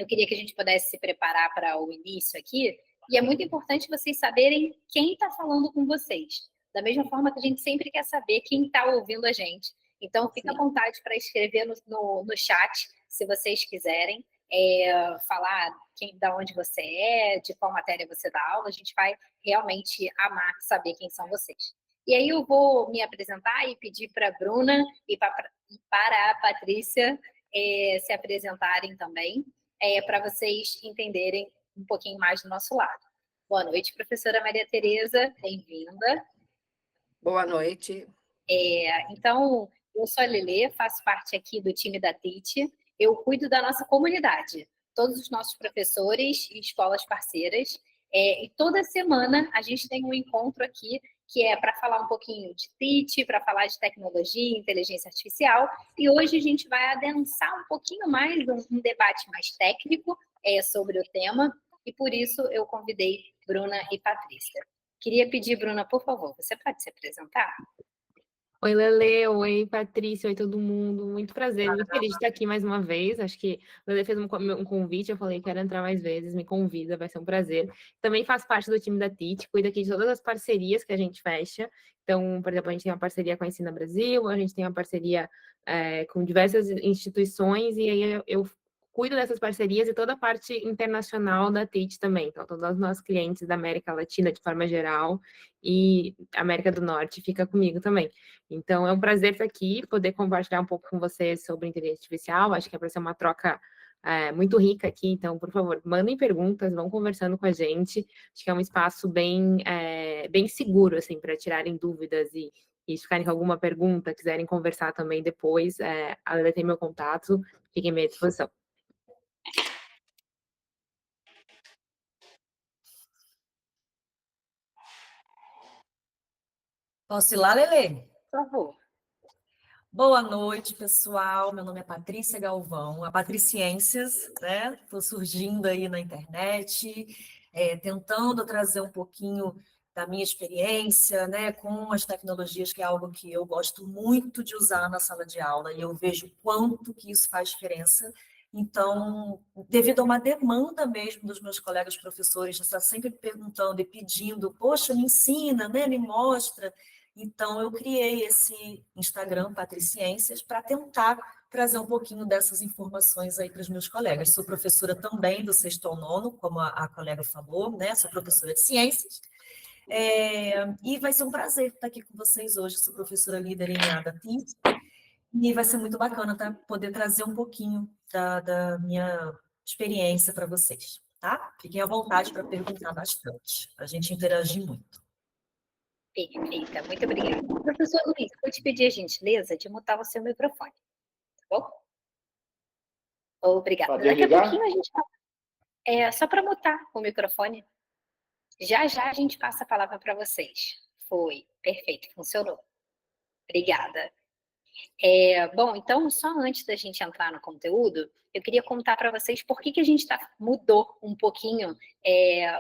eu queria que a gente pudesse se preparar para o início aqui, e é muito importante vocês saberem quem está falando com vocês. Da mesma forma que a gente sempre quer saber quem está ouvindo a gente. Então, fica à vontade para escrever no chat, se vocês quiserem, falar da onde você é, de qual matéria você dá aula. A gente vai realmente amar saber quem são vocês. E aí eu vou me apresentar e pedir para a Bruna e para a Patrícia se apresentarem também, para vocês entenderem um pouquinho mais do nosso lado. Boa noite, professora Maria Tereza, bem-vinda. Boa noite. Então, eu sou a Lelê, faço parte aqui do time da TIT, eu cuido da nossa comunidade, todos os nossos professores e escolas parceiras, e toda semana a gente tem um encontro aqui que é para falar um pouquinho de TIT, para falar de tecnologia, inteligência artificial, e hoje a gente vai adensar um pouquinho mais, um debate mais técnico sobre o tema, e por isso eu convidei Bruna e Patrícia. Queria pedir, Bruna, por favor, você pode se apresentar? Oi, Lele, oi, Patrícia, oi, todo mundo. Muito prazer, muito feliz de estar aqui mais uma vez. Acho que a Lele fez um convite, eu falei, quero entrar mais vezes, me convida, vai ser um prazer. Também faço parte do time da TIT, cuido aqui de todas as parcerias que a gente fecha. Então, por exemplo, a gente tem uma parceria com a Ensina Brasil, a gente tem uma parceria com diversas instituições, e aí eu cuido dessas parcerias e toda a parte internacional da TIT também. Então, todos os nossos clientes da América Latina, de forma geral, e América do Norte, fica comigo também. Então, é um prazer estar aqui, poder compartilhar um pouco com vocês sobre inteligência artificial. Acho que é para ser uma troca muito rica aqui. Então, por favor, mandem perguntas, vão conversando com a gente. Acho que é um espaço bem seguro, assim, para tirarem dúvidas e se ficarem com alguma pergunta, quiserem conversar também depois, a Lele tem meu contato, fiquem à minha disposição. Posso ir lá, Lelê? Por favor. Boa noite, pessoal. Meu nome é Patrícia Galvão, a Patriciências, né? Estou surgindo aí na internet, tentando trazer um pouquinho da minha experiência, né, com as tecnologias, que é algo que eu gosto muito de usar na sala de aula, e eu vejo o quanto que isso faz diferença. Então, devido a uma demanda mesmo dos meus colegas professores, de estar sempre perguntando e pedindo, poxa, me ensina, né, me mostra. Então, eu criei esse Instagram, Patriciências, para tentar trazer um pouquinho dessas informações aí para os meus colegas. Sou professora também do 6º ao 9º, como a colega falou, né? Sou professora de ciências. E vai ser um prazer estar aqui com vocês hoje. Sou professora líder em ADA TIT. E vai ser muito bacana poder trazer um pouquinho da minha experiência para vocês, tá? Fiquem à vontade para perguntar bastante, para a gente interagir muito. Perfeita, muito obrigada. Professor Luiz, vou te pedir a gentileza de mutar o seu microfone, tá bom? Obrigada. Daqui a pouquinho a gente fala. Só para mutar o microfone. Já a gente passa a palavra para vocês. Foi, perfeito, funcionou. Obrigada. Bom, então, só antes da gente entrar no conteúdo, eu queria contar para vocês por que a gente mudou um pouquinho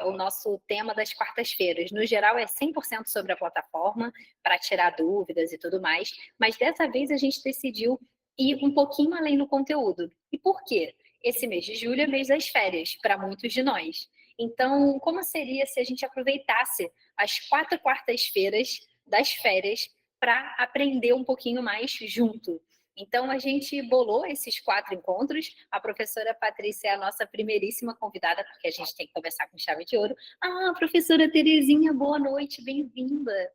o nosso tema das quartas-feiras. No geral, é 100% sobre a plataforma, para tirar dúvidas e tudo mais, mas dessa vez a gente decidiu ir um pouquinho além no conteúdo. E por quê? Esse mês de julho é mês das férias, para muitos de nós. Então, como seria se a gente aproveitasse as 4 quartas-feiras das férias para aprender um pouquinho mais junto? Então, a gente bolou esses 4 encontros. A professora Patrícia é a nossa primeiríssima convidada, porque a gente tem que começar com chave de ouro. Ah, professora Terezinha, boa noite, bem-vinda.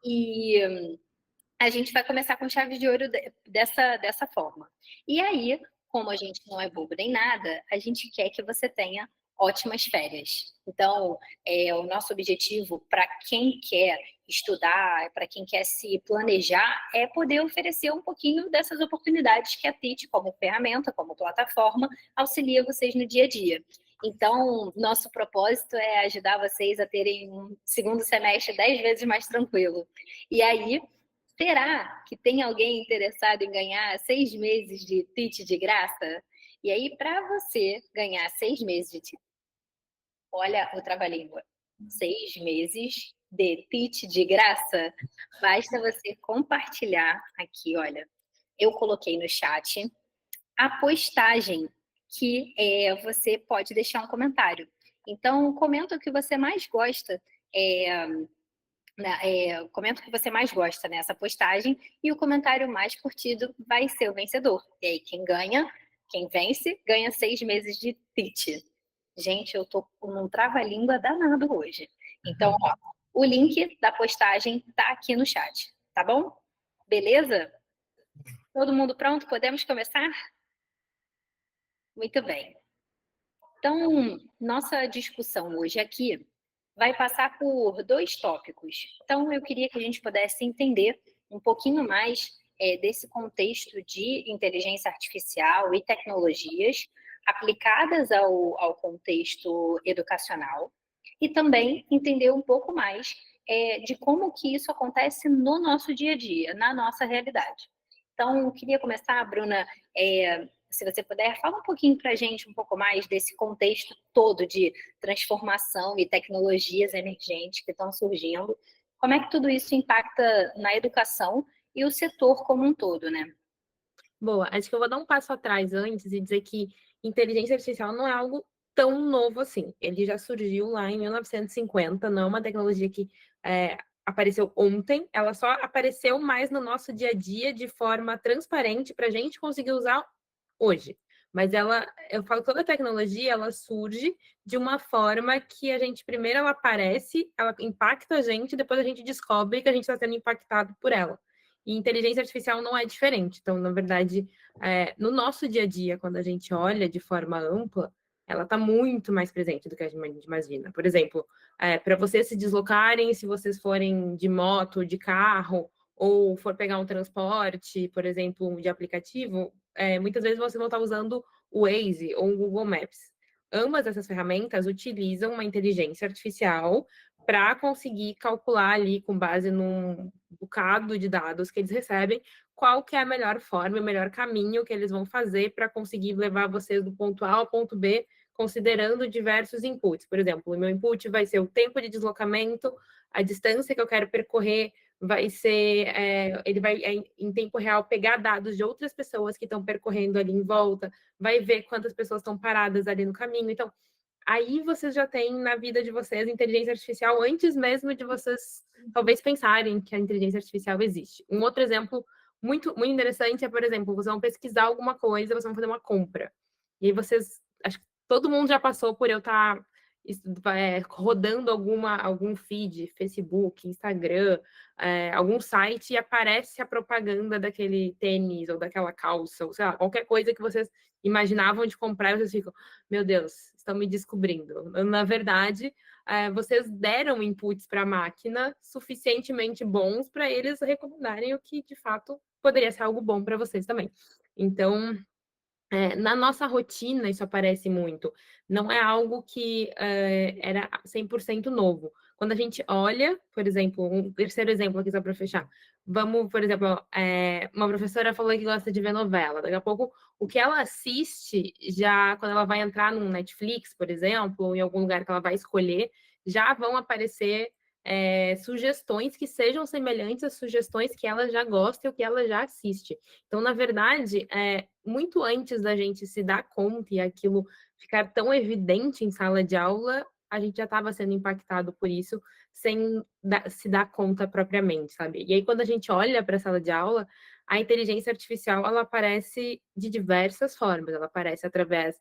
E a gente vai começar com chave de ouro dessa forma. E aí, como a gente não é bobo nem nada, a gente quer que você tenha ótimas férias. Então, o nosso objetivo para quem quer estudar, para quem quer se planejar, é poder oferecer um pouquinho dessas oportunidades que a TIT, como ferramenta, como plataforma, auxilia vocês no dia a dia. Então, nosso propósito é ajudar vocês a terem um segundo semestre 10 vezes mais tranquilo. E aí, será que tem alguém interessado em ganhar 6 meses de TIT de graça? E aí, para você ganhar 6 meses de TIT, olha o trava-língua, 6 meses de TIT de graça, basta você compartilhar aqui, olha, eu coloquei no chat a postagem que você pode deixar um comentário. Então, comenta o que você mais gosta, comenta o que você mais gosta nessa postagem, e o comentário mais curtido vai ser o vencedor. E aí, quem vence, ganha 6 meses de TIT. Gente, eu tô com um trava-língua danado hoje. Então, ó, o link da postagem tá aqui no chat, tá bom? Beleza? Todo mundo pronto? Podemos começar? Muito bem. Então, nossa discussão hoje aqui vai passar por 2 tópicos. Então, eu queria que a gente pudesse entender um pouquinho mais desse contexto de inteligência artificial e tecnologias aplicadas ao contexto educacional, e também entender um pouco mais de como que isso acontece no nosso dia a dia, na nossa realidade. Então, eu queria começar, Bruna, se você puder, fala um pouquinho para a gente um pouco mais desse contexto todo de transformação e tecnologias emergentes que estão surgindo. Como é que tudo isso impacta na educação e o setor como um todo, né? Boa, acho que eu vou dar um passo atrás antes e dizer que inteligência artificial não é algo tão novo assim. Ele já surgiu lá em 1950, não é uma tecnologia que apareceu ontem, ela só apareceu mais no nosso dia a dia de forma transparente para a gente conseguir usar hoje. Mas eu falo que toda tecnologia, ela surge de uma forma que a gente, primeiro ela aparece, ela impacta a gente, depois a gente descobre que a gente está sendo impactado por ela. E inteligência artificial não é diferente. Então, na verdade, no nosso dia a dia, quando a gente olha de forma ampla, ela está muito mais presente do que a gente imagina. Por exemplo, para vocês se deslocarem, se vocês forem de moto, de carro, ou for pegar um transporte, por exemplo, de aplicativo, muitas vezes vocês vão estar usando o Waze ou o Google Maps. Ambas essas ferramentas utilizam uma inteligência artificial para conseguir calcular ali, com base num bocado de dados que eles recebem, qual que é a melhor forma, o melhor caminho que eles vão fazer para conseguir levar vocês do ponto A ao ponto B, considerando diversos inputs. Por exemplo, o meu input vai ser o tempo de deslocamento, a distância que eu quero percorrer, vai ser, ele vai, em tempo real, pegar dados de outras pessoas que estão percorrendo ali em volta, vai ver quantas pessoas estão paradas ali no caminho. Então, aí vocês já têm na vida de vocês inteligência artificial antes mesmo de vocês talvez pensarem que a inteligência artificial existe. Um outro exemplo muito, muito interessante é, por exemplo, vocês vão pesquisar alguma coisa, vocês vão fazer uma compra. E aí vocês, acho que todo mundo já passou por eu estar rodando algum feed, Facebook, Instagram, algum site, e aparece a propaganda daquele tênis ou daquela calça, ou sei lá, qualquer coisa que vocês imaginavam de comprar, e vocês ficam, meu Deus, estão me descobrindo. Na verdade, vocês deram inputs para a máquina suficientemente bons para eles recomendarem o que, de fato, poderia ser algo bom para vocês também. Então, na nossa rotina, isso aparece muito. Não é algo que era 100% novo. Quando a gente olha, por exemplo, um terceiro exemplo aqui só para fechar. Vamos, por exemplo, uma professora falou que gosta de ver novela. Daqui a pouco, o que ela assiste, já quando ela vai entrar no Netflix, por exemplo, ou em algum lugar que ela vai escolher, já vão aparecer sugestões que sejam semelhantes às sugestões que ela já gosta ou que ela já assiste. Então, na verdade, muito antes da gente se dar conta e aquilo ficar tão evidente em sala de aula, a gente já estava sendo impactado por isso sem se dar conta propriamente, sabe? E aí, quando a gente olha para a sala de aula, a inteligência artificial, ela aparece de diversas formas. Ela aparece através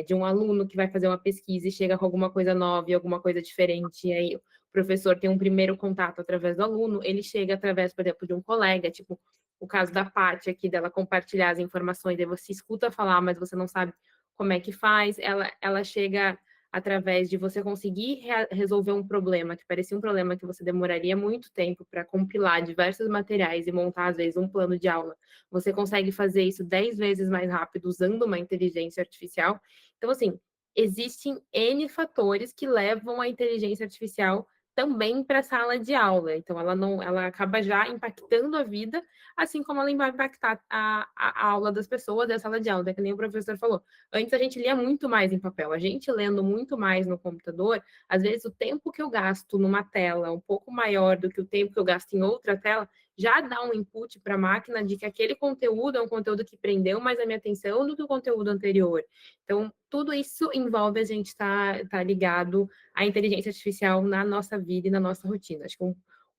de um aluno que vai fazer uma pesquisa e chega com alguma coisa nova e alguma coisa diferente, e aí o professor tem um primeiro contato através do aluno, ele chega através, por exemplo, de um colega, tipo o caso da Paty aqui, dela compartilhar as informações, aí você escuta falar, mas você não sabe como é que faz, ela chega através de você conseguir resolver um problema, que parecia um problema que você demoraria muito tempo para compilar diversos materiais e montar, às vezes, um plano de aula. Você consegue fazer isso 10 vezes mais rápido usando uma inteligência artificial. Então, assim, existem N fatores que levam a inteligência artificial também para a sala de aula. Então, ela acaba já impactando a vida, assim como ela vai impactar a aula das pessoas da sala de aula, que nem o professor falou. Antes a gente lia muito mais em papel, a gente lendo muito mais no computador, às vezes o tempo que eu gasto numa tela um pouco maior do que o tempo que eu gasto em outra tela, já dá um input para a máquina de que aquele conteúdo é um conteúdo que prendeu mais a minha atenção do que o conteúdo anterior. Então, tudo isso envolve a gente estar ligado à inteligência artificial na nossa vida e na nossa rotina. Acho que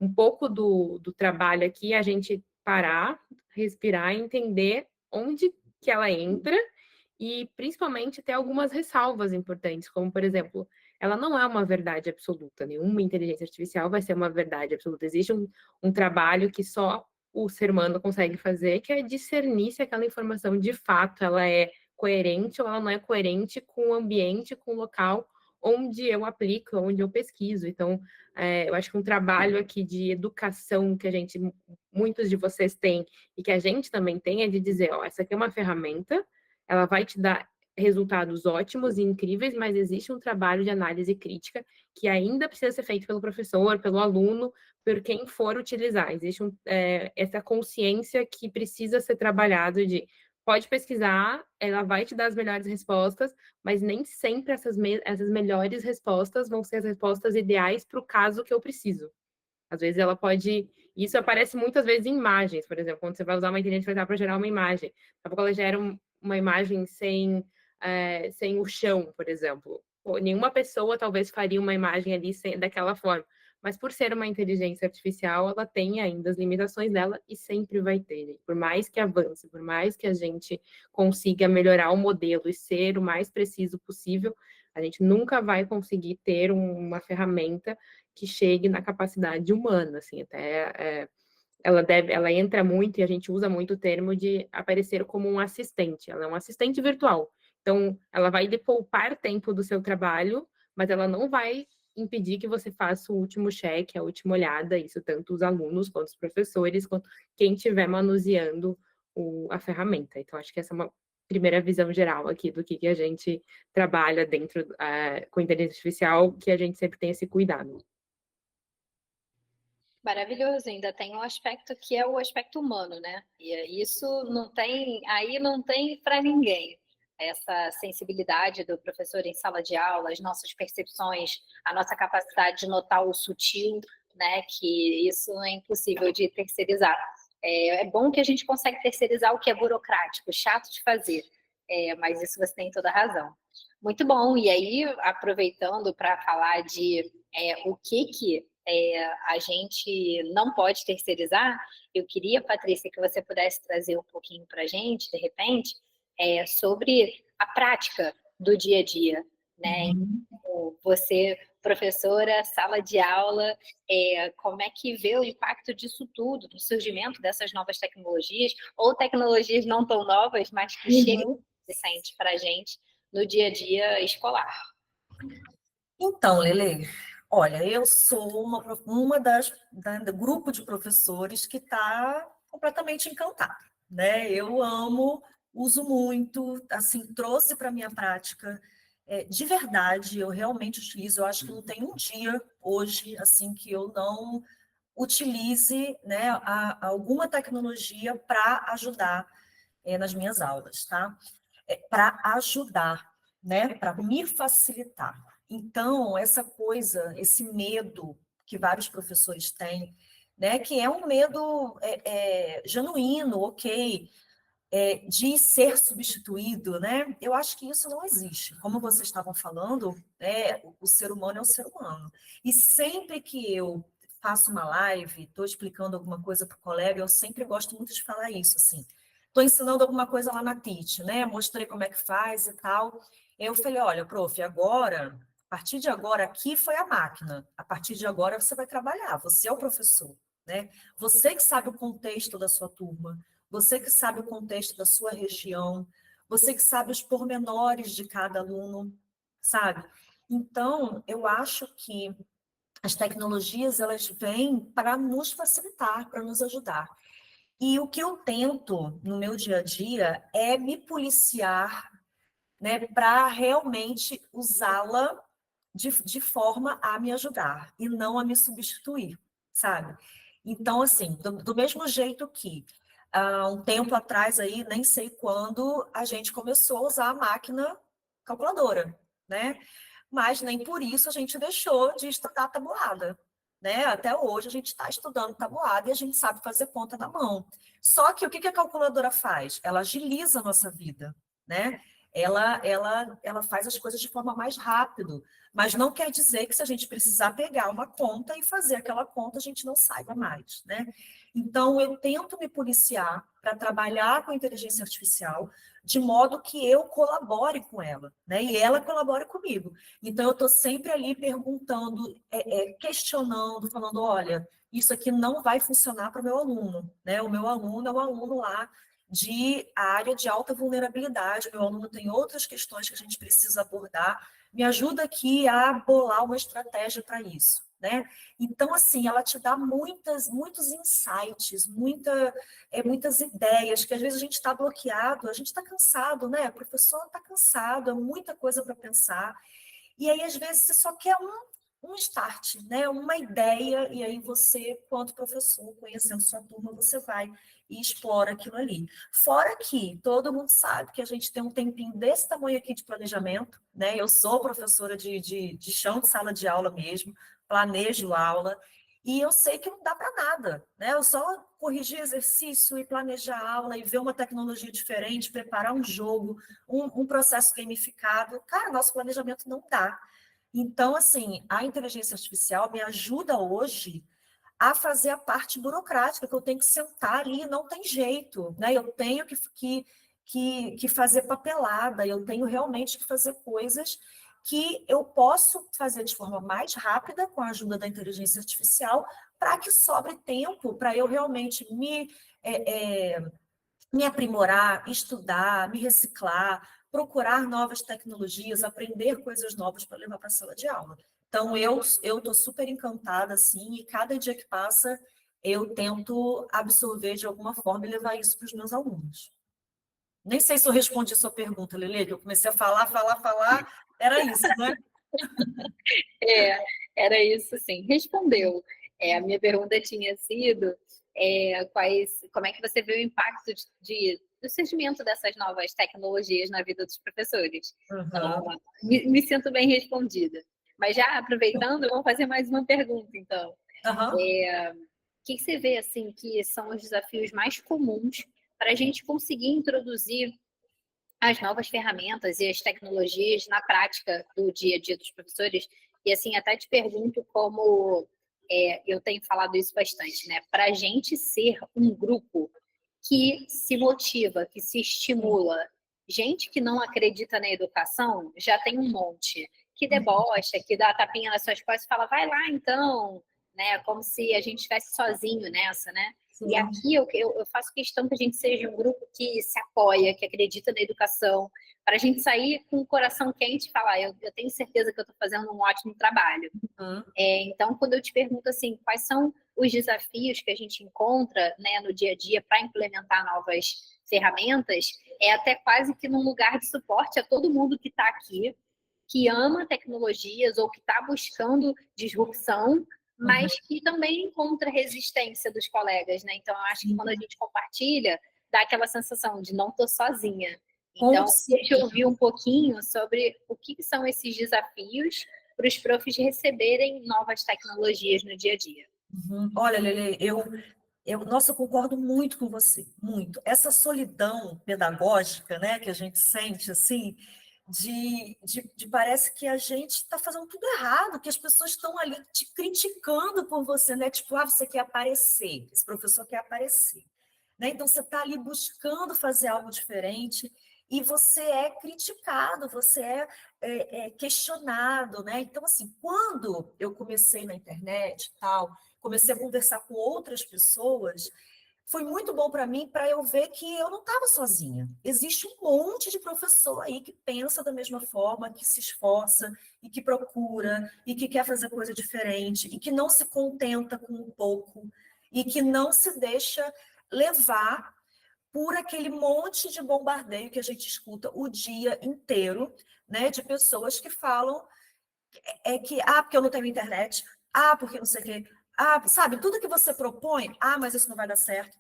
um pouco do trabalho aqui é a gente parar, respirar e entender onde que ela entra e, principalmente, ter algumas ressalvas importantes, como, por exemplo, ela não é uma verdade absoluta. Nenhuma inteligência artificial vai ser uma verdade absoluta. Existe um trabalho que só o ser humano consegue fazer, que é discernir se aquela informação, de fato, ela é coerente ou ela não é coerente com o ambiente, com o local onde eu aplico, onde eu pesquiso. Então, eu acho que um trabalho aqui de educação que muitos de vocês têm e que a gente também tem, é de dizer, ó, essa aqui é uma ferramenta, ela vai te dar resultados ótimos e incríveis, mas existe um trabalho de análise crítica que ainda precisa ser feito pelo professor, pelo aluno, por quem for utilizar. Existe essa consciência que precisa ser trabalhada de pode pesquisar, ela vai te dar as melhores respostas, mas nem sempre essas melhores respostas vão ser as respostas ideais para o caso que eu preciso. Às vezes ela pode... Isso aparece muitas vezes em imagens, por exemplo, quando você vai usar uma inteligência artificial para gerar uma imagem. Daqui a pouco ela gera uma imagem sem o chão, por exemplo. Nenhuma pessoa talvez faria uma imagem ali daquela forma. Mas por ser uma inteligência artificial, ela tem ainda as limitações dela e sempre vai ter. Por mais que avance, por mais que a gente consiga melhorar o modelo e ser o mais preciso possível, a gente nunca vai conseguir ter uma ferramenta que chegue na capacidade humana, assim, até ela entra muito, e a gente usa muito o termo de aparecer como um assistente. Ela é um assistente virtual. Então, ela vai lhe poupar tempo do seu trabalho, mas ela não vai impedir que você faça o último cheque, a última olhada, isso tanto os alunos, quanto os professores, quanto quem estiver manuseando a ferramenta. Então, acho que essa é uma primeira visão geral aqui do que a gente trabalha dentro com inteligência artificial, que a gente sempre tem esse cuidado. Maravilhoso, ainda tem um aspecto que é o aspecto humano, né? E isso não tem para ninguém. Essa sensibilidade do professor em sala de aula, as nossas percepções, a nossa capacidade de notar o sutil, né? Que isso é impossível de terceirizar. É bom que a gente consegue terceirizar o que é burocrático, chato de fazer, mas isso você tem toda a razão. Muito bom, e aí, aproveitando para falar de o que a gente não pode terceirizar, eu queria, Patrícia, que você pudesse trazer um pouquinho para a gente, de repente, sobre a prática do dia a dia, né? Então, você, professora, sala de aula, como é que vê o impacto disso tudo, do surgimento dessas novas tecnologias, ou tecnologias não tão novas, mas que chegam recente para a gente no dia a dia escolar? Então, Lele, olha, eu sou uma do grupo de professores que está completamente encantada, né? Eu amo, uso muito, assim, trouxe para a minha prática, de verdade, eu realmente utilizo, eu acho que não tem um dia hoje, assim, que eu não utilize, né, alguma tecnologia para ajudar nas minhas aulas, tá? Para ajudar, né? Para me facilitar. Então, essa coisa, esse medo que vários professores têm, né? Que é um medo genuíno, ok, de ser substituído, né? Eu acho que isso não existe. Como vocês estavam falando, o ser humano é o ser humano. E sempre que eu faço uma live, estou explicando alguma coisa para o colega, eu sempre gosto muito de falar isso, assim. Estou ensinando alguma coisa lá na Teach, né? Mostrei como é que faz e tal. Eu falei, olha, prof, agora, a partir de agora, aqui foi a máquina. A partir de agora você vai trabalhar, você é o professor, né? Você que sabe o contexto da sua turma, você que sabe o contexto da sua região, você que sabe os pormenores de cada aluno, sabe? Então, eu acho que as tecnologias, elas vêm para nos facilitar, para nos ajudar. E o que eu tento no meu dia a dia é me policiar, né, para realmente usá-la de forma a me ajudar e não a me substituir, sabe? Então, assim, do mesmo jeito que há um tempo atrás aí, nem sei quando, a gente começou a usar a máquina calculadora, né? Mas nem por isso a gente deixou de estudar tabuada, né? Até hoje a gente está estudando tabuada e a gente sabe fazer conta na mão. Só que o que a calculadora faz? Ela agiliza a nossa vida, né? Ela faz as coisas de forma mais rápido, mas não quer dizer que se a gente precisar pegar uma conta e fazer aquela conta, a gente não saiba mais, né? Então, eu tento me policiar para trabalhar com a inteligência artificial de modo que eu colabore com ela, né? E ela colabore comigo. Então, eu estou sempre ali perguntando, questionando, falando, olha, isso aqui não vai funcionar para o meu aluno, né? O meu aluno é um aluno lá de área de alta vulnerabilidade, meu aluno tem outras questões que a gente precisa abordar, me ajuda aqui a bolar uma estratégia para isso, né? Então, assim, ela te dá muitos insights, muitas ideias, que às vezes a gente está bloqueado, a gente está cansado, né? O professor está cansado, é muita coisa para pensar, e aí, às vezes, você só quer um start, né? Uma ideia, e aí você, quanto professor, conhecendo sua turma, você vai e explora aquilo ali. Fora que todo mundo sabe que a gente tem um tempinho desse tamanho aqui de planejamento, né? Eu sou professora de chão de sala de aula mesmo, planejo aula, e eu sei que não dá para nada, né? Eu só corrigir exercício e planejar aula e ver uma tecnologia diferente, preparar um jogo, um processo gamificado. Cara, nosso planejamento não dá. Então, assim, a inteligência artificial me ajuda hoje a fazer a parte burocrática, que eu tenho que sentar ali, não tem jeito, né? Eu tenho que fazer papelada, eu tenho realmente que fazer coisas que eu posso fazer de forma mais rápida com a ajuda da inteligência artificial, para que sobre tempo para eu realmente me aprimorar, estudar, me reciclar, procurar novas tecnologias, aprender coisas novas para levar para a sala de aula. Então, eu estou super encantada, assim, e cada dia que passa, eu tento absorver de alguma forma e levar isso para os meus alunos. Nem sei se eu respondi a sua pergunta, Lelê, que eu comecei a falar, era isso, né? É, era isso, sim. Respondeu. A minha pergunta tinha sido como é que você vê o impacto do surgimento dessas novas tecnologias na vida dos professores. Então, Uhum. me sinto bem respondida. Mas já aproveitando, eu vou fazer mais uma pergunta, então. Uhum. O que você vê assim que são os desafios mais comuns para a gente conseguir introduzir as novas ferramentas e as tecnologias na prática do dia a dia dos professores? E assim, até te pergunto como eu tenho falado isso bastante, né? Para a gente ser um grupo que se motiva, que se estimula. Gente que não acredita na educação já tem um monte, que debocha, que dá tapinha nas suas costas e fala, vai lá então, né? Como se a gente estivesse sozinho nessa, né? E Sim. aqui eu faço questão que a gente seja um grupo que se apoia, que acredita na educação, para a gente sair com o coração quente e falar, eu tenho certeza que eu estou fazendo um ótimo trabalho. Uhum. Então, quando eu te pergunto assim, quais são os desafios que a gente encontra, né, no dia a dia para implementar novas ferramentas, é até quase que num lugar de suporte a todo mundo que está aqui, que ama tecnologias ou que está buscando disrupção, mas que também encontra resistência dos colegas, né? Então, eu acho que quando a gente compartilha, dá aquela sensação de não estou sozinha. Então, deixa eu ouvir um pouquinho sobre o que são esses desafios para os profs receberem novas tecnologias no dia a dia. Uhum. Olha, Lele, nossa, eu concordo muito com você, muito. Essa solidão pedagógica, né, que a gente sente, assim, de parece que a gente está fazendo tudo errado, que as pessoas estão ali te criticando por você, né? Tipo, você quer aparecer, esse professor quer aparecer, né? Então, você está ali buscando fazer algo diferente e você é criticado, você é questionado, né? Então, assim, quando eu comecei na internet e tal, comecei a conversar com outras pessoas, foi muito bom para mim, para eu ver que eu não estava sozinha. Existe um monte de professor aí que pensa da mesma forma, que se esforça e que procura e que quer fazer coisa diferente e que não se contenta com um pouco e que não se deixa levar por aquele monte de bombardeio que a gente escuta o dia inteiro, né, de pessoas que falam porque eu não tenho internet, porque não sei o quê, sabe, tudo que você propõe, mas isso não vai dar certo,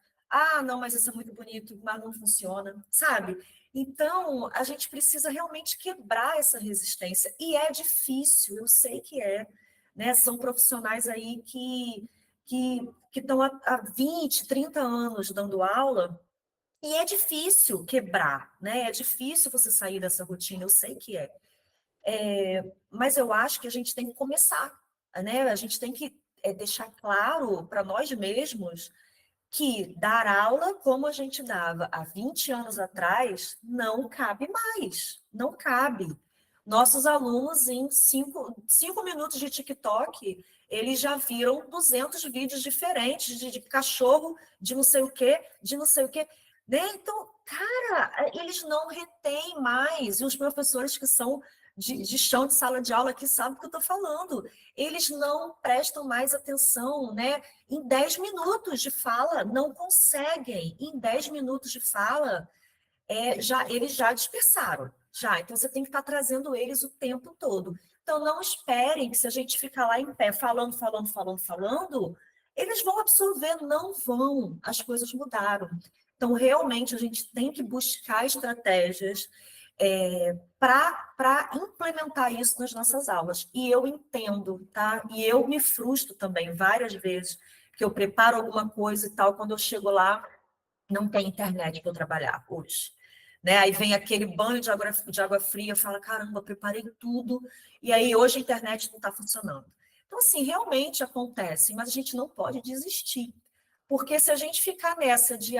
não, mas isso é muito bonito, mas não funciona, sabe? Então, a gente precisa realmente quebrar essa resistência, e é difícil, eu sei que é, né? São profissionais aí que estão há 20, 30 anos dando aula, e é difícil quebrar, né? É difícil você sair dessa rotina, eu sei que é. Mas eu acho que a gente tem que começar, né? A gente tem que deixar claro para nós mesmos que dar aula como a gente dava há 20 anos atrás não cabe mais, não cabe. Nossos alunos, em 5 minutos de TikTok, eles já viram 200 vídeos diferentes de cachorro, de não sei o quê, de não sei o quê. Né? Então, cara, eles não retêm mais. E os professores que são de chão de sala de aula que sabem o que eu estou falando. Eles não prestam mais atenção, né? Em 10 minutos de fala, não conseguem. Em 10 minutos de fala, eles já dispersaram. Então, você tem que estar trazendo eles o tempo todo. Então, não esperem que se a gente ficar lá em pé, falando, eles vão absorver, não vão. As coisas mudaram. Então, realmente, a gente tem que buscar estratégias para implementar isso nas nossas aulas. E eu entendo, tá? E eu me frustro também várias vezes que eu preparo alguma coisa e tal, quando eu chego lá, não tem internet para eu trabalhar hoje. Né? Aí vem aquele banho de água fria, eu falo, caramba, preparei tudo, e aí hoje a internet não está funcionando. Então, assim, realmente acontece, mas a gente não pode desistir. Porque se a gente ficar nessa de,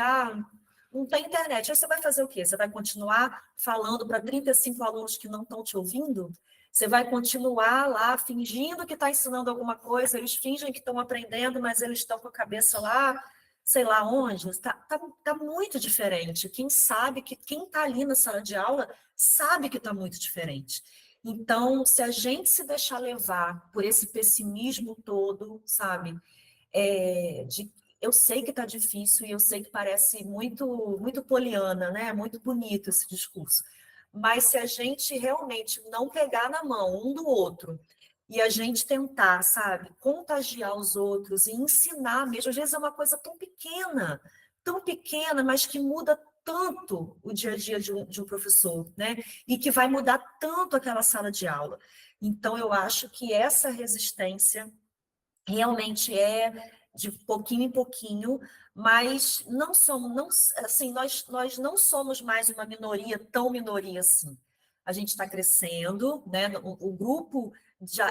não tem internet, aí você vai fazer o quê? Você vai continuar falando para 35 alunos que não estão te ouvindo? Você vai continuar lá fingindo que está ensinando alguma coisa, eles fingem que estão aprendendo, mas eles estão com a cabeça lá, sei lá onde, tá muito diferente. Quem sabe, quem está ali na sala de aula, sabe que está muito diferente. Então, se a gente se deixar levar por esse pessimismo todo, sabe, eu sei que está difícil e eu sei que parece muito, muito poliana, né? Muito bonito esse discurso. Mas se a gente realmente não pegar na mão um do outro e a gente tentar, sabe, contagiar os outros e ensinar mesmo, às vezes é uma coisa tão pequena, mas que muda tanto o dia a dia de um professor, né? E que vai mudar tanto aquela sala de aula. Então, eu acho que essa resistência realmente é de pouquinho em pouquinho, mas não somos, não, assim, nós não somos mais uma minoria, tão minoria assim. A gente está crescendo, né? O grupo,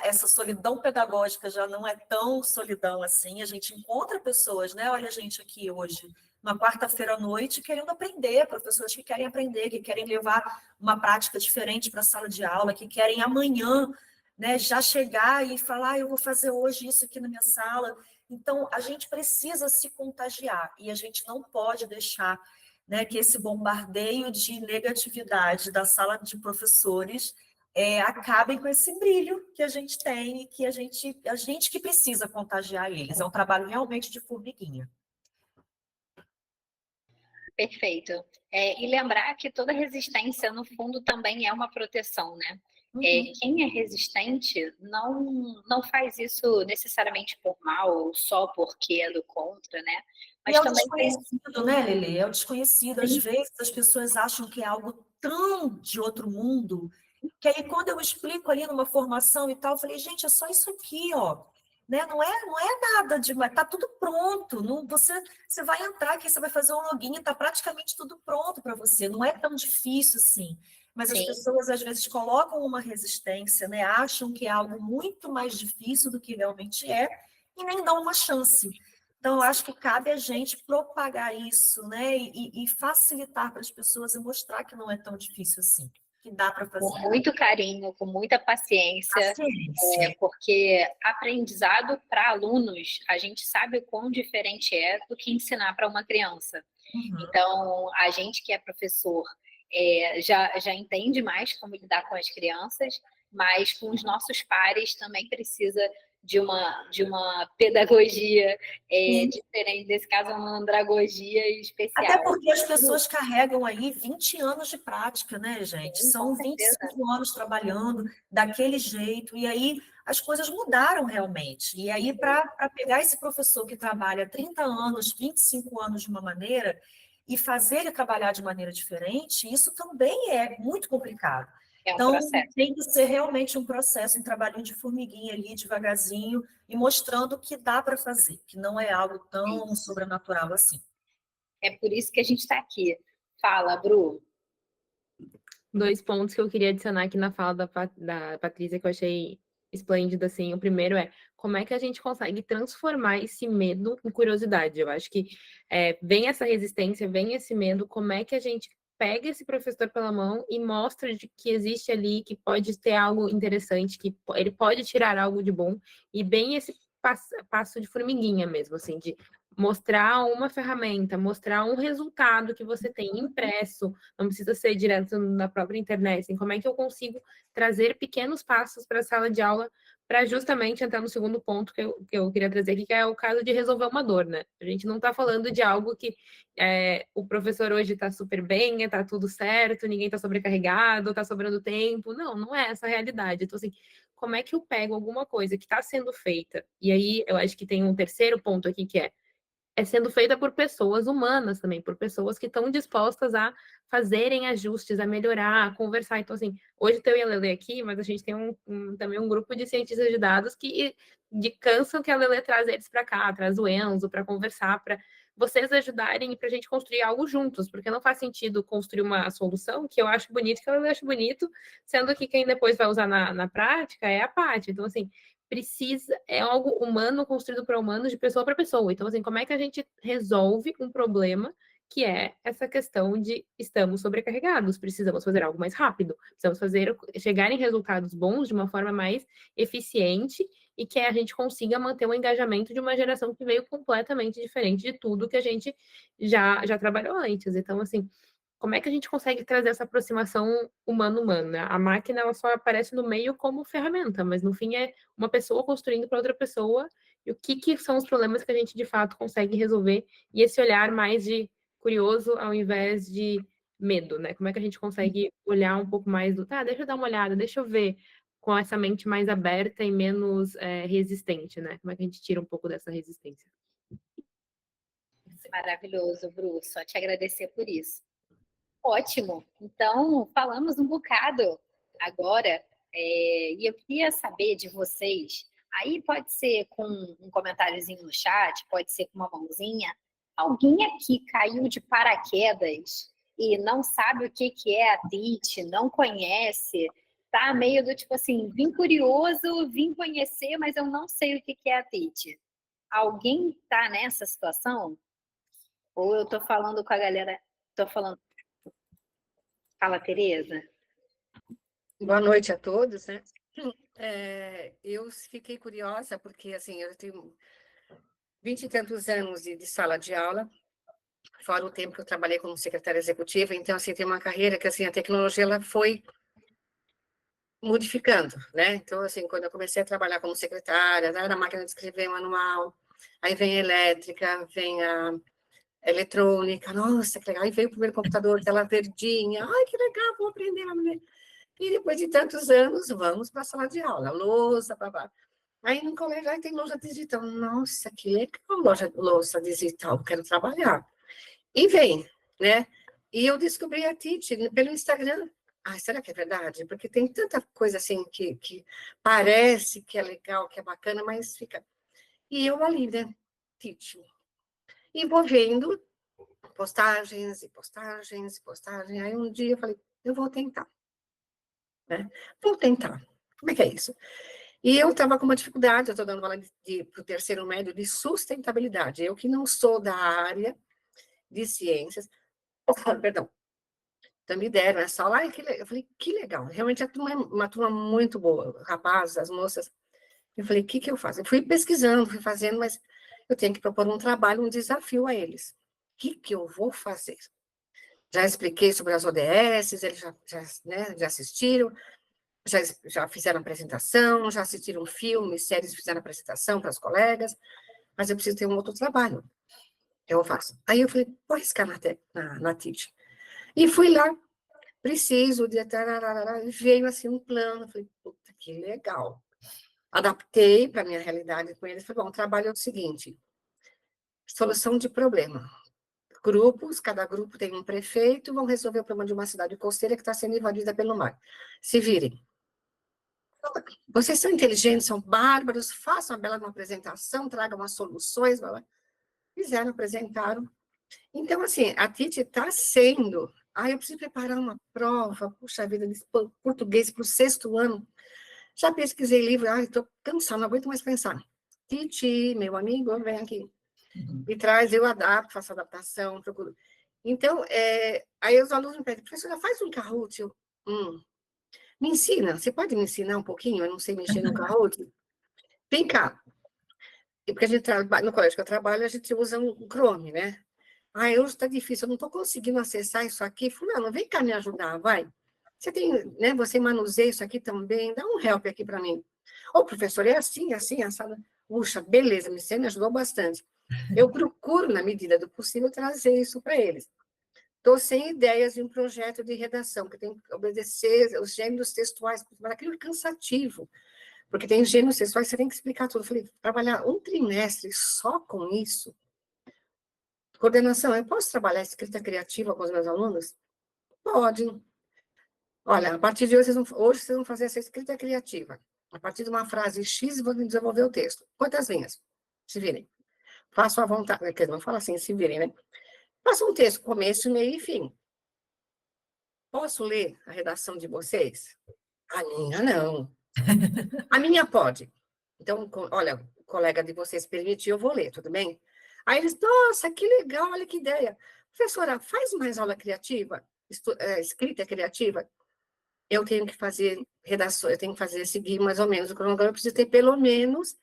essa solidão pedagógica já não é tão solidão assim, a gente encontra pessoas, né? Olha a gente aqui hoje, uma quarta-feira à noite, querendo aprender, professores que querem aprender, que querem levar uma prática diferente para a sala de aula, que querem amanhã, né, já chegar e falar, eu vou fazer hoje isso aqui na minha sala. Então, a gente precisa se contagiar e a gente não pode deixar, né, que esse bombardeio de negatividade da sala de professores acabem com esse brilho que a gente tem e que a gente que precisa contagiar eles. É um trabalho realmente de formiguinha. Perfeito. E lembrar que toda resistência, no fundo, também é uma proteção, né? Quem é resistente não faz isso necessariamente por mal ou só porque é do contra, né? Mas e é o também desconhecido, né, Lelê? É o desconhecido. Às vezes as pessoas acham que é algo tão de outro mundo, que aí quando eu explico ali numa formação e tal, eu falei, gente, é só isso aqui, ó. Né? Não é nada demais, tá tudo pronto. Não, você vai entrar aqui, você vai fazer um login, tá praticamente tudo pronto para você. Não é tão difícil assim. Mas as pessoas às vezes colocam uma resistência, né? Acham que é algo muito mais difícil do que realmente é e nem dão uma chance. Então, eu acho que cabe a gente propagar isso, né? E facilitar para as pessoas e mostrar que não é tão difícil assim, que dá para fazer. Com muito carinho, com muita paciência. Porque aprendizado para alunos, a gente sabe o quão diferente é do que ensinar para uma criança. Então, a gente que é professor já entende mais como lidar com as crianças, mas com os nossos pares também precisa de uma pedagogia diferente, nesse caso, uma andragogia especial. Até porque as pessoas carregam aí 20 anos de prática, né, gente? São 25 anos trabalhando daquele jeito, e aí as coisas mudaram realmente. E aí, para pegar esse professor que trabalha 30 anos, 25 anos de uma maneira, e fazer ele trabalhar de maneira diferente, isso também é muito complicado. É um Então, processo. tem que ser realmente um processo, um trabalhinho de formiguinha ali, devagarzinho, e mostrando que dá para fazer, que não é algo tão sobrenatural assim. É por isso que a gente está aqui. Fala, Bru. 2 pontos que eu queria adicionar aqui na fala da Patrícia, que eu achei esplêndido, assim. O primeiro é como é que a gente consegue transformar esse medo em curiosidade. Eu acho que vem essa resistência, vem esse medo, como é que a gente pega esse professor pela mão e mostra que existe ali, que pode ter algo interessante, que ele pode tirar algo de bom, e bem esse passo de formiguinha mesmo, assim, de mostrar uma ferramenta, mostrar um resultado que você tem impresso, não precisa ser direto na própria internet, assim, como é que eu consigo trazer pequenos passos para a sala de aula para justamente entrar no segundo ponto que eu queria trazer aqui, que é o caso de resolver uma dor, né? A gente não está falando de algo que o professor hoje está super bem, está tudo certo, ninguém está sobrecarregado, está sobrando tempo. Não, não é essa a realidade. Então, assim, como é que eu pego alguma coisa que está sendo feita? E aí, eu acho que tem um terceiro ponto aqui, que é sendo feita por pessoas humanas também, por pessoas que estão dispostas a fazerem ajustes, a melhorar, a conversar. Então, assim, hoje tem a Lele aqui, mas a gente tem também um grupo de cientistas de dados que cansam que a Lele traz eles para cá, traz o Enzo para conversar, para vocês ajudarem e para a gente construir algo juntos, porque não faz sentido construir uma solução que eu acho bonito, que a Lele acha bonito, sendo que quem depois vai usar na prática é a Paty. Então, assim, é algo humano construído para humanos, de pessoa para pessoa. Então, assim, como é que a gente resolve um problema que é essa questão de estamos sobrecarregados, precisamos fazer algo mais rápido, precisamos chegar em resultados bons de uma forma mais eficiente e que a gente consiga manter o engajamento de uma geração que veio completamente diferente de tudo que a gente já trabalhou antes. Então, assim, como é que a gente consegue trazer essa aproximação humano-humano, né? A máquina, ela só aparece no meio como ferramenta, mas no fim é uma pessoa construindo para outra pessoa, e o que são os problemas que a gente de fato consegue resolver, e esse olhar mais de curioso ao invés de medo, né? Como é que a gente consegue olhar um pouco mais deixa eu dar uma olhada, deixa eu ver, com essa mente mais aberta e menos resistente, né? Como é que a gente tira um pouco dessa resistência? Maravilhoso, Bru. Só te agradecer por isso. Ótimo. Então, falamos um bocado agora, e eu queria saber de vocês. Aí pode ser com um comentáriozinho no chat, pode ser com uma mãozinha. Alguém aqui caiu de paraquedas e não sabe o que é a TIT, não conhece, tá meio do tipo assim, vim curioso, vim conhecer, mas eu não sei o que é a TIT. Alguém tá nessa situação? Ou eu tô falando com a galera, tô falando. Fala, Tereza. Boa noite a todos, né? Eu fiquei curiosa porque, assim, eu tenho 20 e tantos anos de sala de aula, fora o tempo que eu trabalhei como secretária executiva, então, assim, tem uma carreira que, assim, a tecnologia, ela foi modificando, né? Então, assim, quando eu comecei a trabalhar como secretária, era máquina de escrever manual, aí vem a elétrica, vem a eletrônica, nossa, que legal, aí veio o primeiro computador, tela verdinha, ai, que legal, vou aprender a ler. E depois de tantos anos, vamos para a sala de aula, louça, babá. Aí no colégio aí tem louça digital. Nossa, que legal, louça digital, quero trabalhar. E vem, né? E eu descobri a Titi pelo Instagram. Ah, será que é verdade? Porque tem tanta coisa assim que parece que é legal, que é bacana, mas fica. E eu ali, né? Titi. E vou vendo postagens e postagens e postagens. Aí um dia eu falei, eu vou tentar. Né? Vou tentar. Como é que é isso? E eu estava com uma dificuldade, eu estou dando aula para o terceiro médio de sustentabilidade. Eu que não sou da área de ciências, perdão, então me deram essa aula, eu falei, que legal, realmente a turma é uma turma muito boa, rapazes, as moças. Eu falei, o que eu faço? Eu fui pesquisando, fui fazendo, mas eu tenho que propor um trabalho, um desafio a eles. O que eu vou fazer? Já expliquei sobre as ODS, eles já assistiram, já fizeram apresentação, já assistiram filmes, séries, fizeram apresentação para as colegas, mas eu preciso ter um outro trabalho. Eu faço. Aí eu falei, vou arriscar na TIT. E fui lá, preciso de... E veio assim um plano, falei, puta, que legal. Adaptei para a minha realidade com eles, falei, bom, o trabalho é o seguinte, solução de problema. grupos, cada grupo tem um prefeito, vão resolver o problema de uma cidade costeira que está sendo invadida pelo mar. Se virem. Vocês são inteligentes, são bárbaros, façam uma bela apresentação, tragam as soluções. Blá, blá. Fizeram, apresentaram. Então, assim, a Titi está sendo... eu preciso preparar uma prova, puxa vida, de português para o 6º ano. Já pesquisei livro, estou cansada, não aguento mais pensar. Titi, meu amigo, vem aqui. Me traz, eu adapto, faço adaptação, procuro. Então, aí os alunos me pedem, professora, faz um Kahoot. Me ensina, você pode me ensinar um pouquinho? Eu não sei mexer no Kahoot. Vem cá. Porque a gente trabalha, no colégio que eu trabalho, a gente usa um Chrome, né? Hoje está difícil, eu não estou conseguindo acessar isso aqui. Fulano, vem cá me ajudar, vai. Você tem, né? Você manuseia isso aqui também, dá um help aqui para mim. Professor, é assim, assado. Puxa, beleza, você me ajudou bastante. Eu procuro, na medida do possível, trazer isso para eles. Estou sem ideias de um projeto de redação, que tem que obedecer os gêneros textuais, mas aquilo é cansativo, porque tem gêneros textuais, você tem que explicar tudo. Eu falei, trabalhar um trimestre só com isso? Coordenação, eu posso trabalhar escrita criativa com os meus alunos? Pode. Olha, a partir de hoje vocês vão fazer essa escrita criativa. A partir de uma frase X, vão desenvolver o texto. Quantas linhas? Se virem. Faço à vontade. Não fala assim, se virem, né? Faça um texto, começo, meio e fim. Posso ler a redação de vocês? A minha, não. A minha pode. Então, olha, o colega de vocês permitiu, eu vou ler, tudo bem? Aí eles, nossa, que legal, olha que ideia. Professora, faz mais aula criativa, escrita criativa? Eu tenho que fazer redação, eu tenho que seguir mais ou menos o cronograma, eu preciso ter pelo menos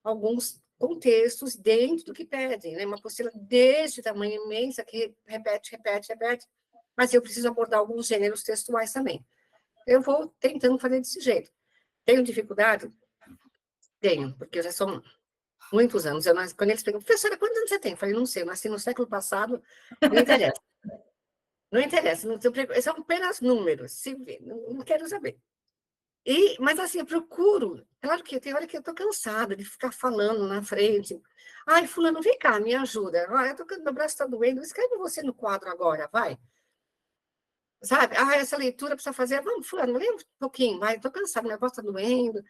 alguns contextos dentro do que pedem, né? Uma apostila desse tamanho imensa que repete, mas eu preciso abordar alguns gêneros textuais também. Eu vou tentando fazer desse jeito. Tenho dificuldade? Tenho, porque já são muitos anos. Quando eles perguntam, professora, quantos anos você tem? Eu falei, não sei, eu nasci no século passado, não interessa. Não interessa, são apenas números, não quero saber. Mas, assim, eu procuro, claro que tem hora que eu estou cansada de ficar falando na frente. Fulano, vem cá, me ajuda. Meu braço está doendo, escreve você no quadro agora, vai. Sabe? Essa leitura precisa fazer, vamos, Fulano, lê um pouquinho, vai, estou cansada, meu braço está doendo.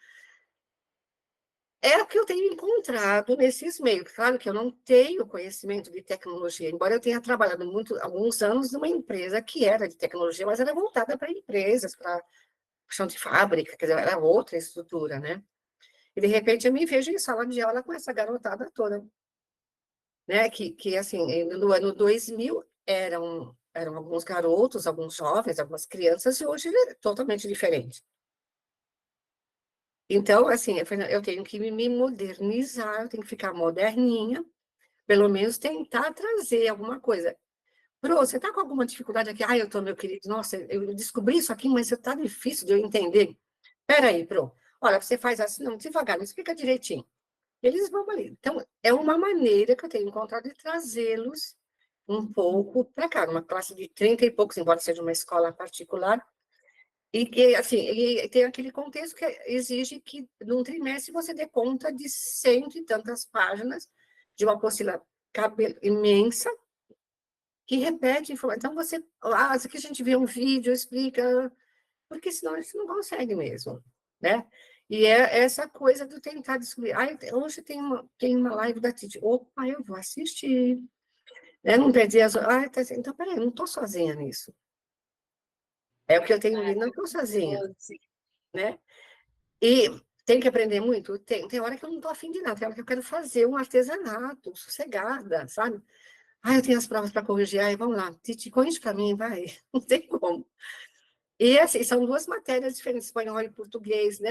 É o que eu tenho encontrado nesses meios. Claro que eu não tenho conhecimento de tecnologia, embora eu tenha trabalhado alguns anos numa empresa que era de tecnologia, mas era voltada para empresas, para chão de fábrica, quer dizer, era outra estrutura, né? E, de repente, eu me vejo em sala de aula com essa garotada toda, né? Que assim, no ano 2000, eram alguns garotos, alguns jovens, algumas crianças, e hoje é totalmente diferente. Então, assim, eu tenho que me modernizar, eu tenho que ficar moderninha, pelo menos tentar trazer alguma coisa. Pro, você está com alguma dificuldade aqui? Eu estou, meu querido, nossa, eu descobri isso aqui, mas está difícil de eu entender. Espera aí, Pro. Olha, você faz assim, não, devagar, me explica direitinho. Eles vão ali. Então, é uma maneira que eu tenho encontrado de trazê-los um pouco para cá, uma classe de 30 e poucos, embora seja uma escola particular, e que, assim, e tem aquele contexto que exige que, num trimestre, você dê conta de 100 e tantas páginas de uma apostila imensa, que repete informação. Então, isso aqui a gente vê um vídeo, explica, porque senão a gente não consegue mesmo, né? E é essa coisa do tentar descobrir. Hoje tem uma live da Titi. Opa, eu vou assistir. Não perdi as... então, peraí, eu não estou sozinha nisso. É o que eu tenho lido, não estou sozinha, né? E tem que aprender muito? Tem hora que eu não estou afim de nada, tem hora que eu quero fazer um artesanato, sossegada, sabe? Eu tenho as provas para corrigir, vamos lá, Titi, corrige para mim, vai, não tem como. E, assim, são duas matérias diferentes, espanhol e português, né?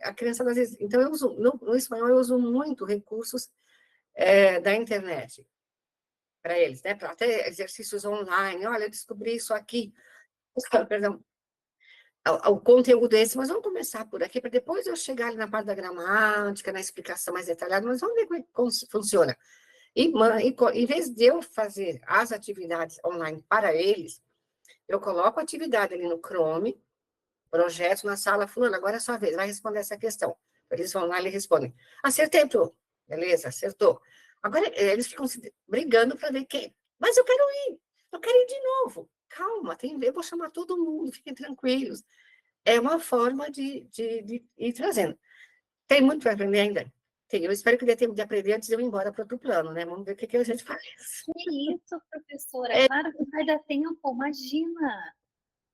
A criança, às vezes... Então, eu uso, no espanhol, eu uso muito recursos da internet para eles, né? Para até exercícios online. Olha, eu descobri isso aqui. Perdão. O conteúdo é esse, mas vamos começar por aqui, para depois eu chegar ali na parte da gramática, na explicação mais detalhada, mas vamos ver como funciona. E, em vez de eu fazer as atividades online para eles, eu coloco a atividade ali no Chrome, projeto na sala, fulano, agora é a sua vez, vai responder essa questão. Eles vão lá e respondem. Acertei, Pro. Beleza, acertou. Agora, eles ficam brigando para ver Mas eu quero ir de novo. Calma, eu vou chamar todo mundo, fiquem tranquilos. É uma forma de ir trazendo. Tem muito para aprender ainda? Tem. Eu espero que dê tempo de aprender antes de eu ir embora para outro plano, né? Vamos ver o que a gente faz. Que isso, professora? Claro que vai dar tempo, imagina.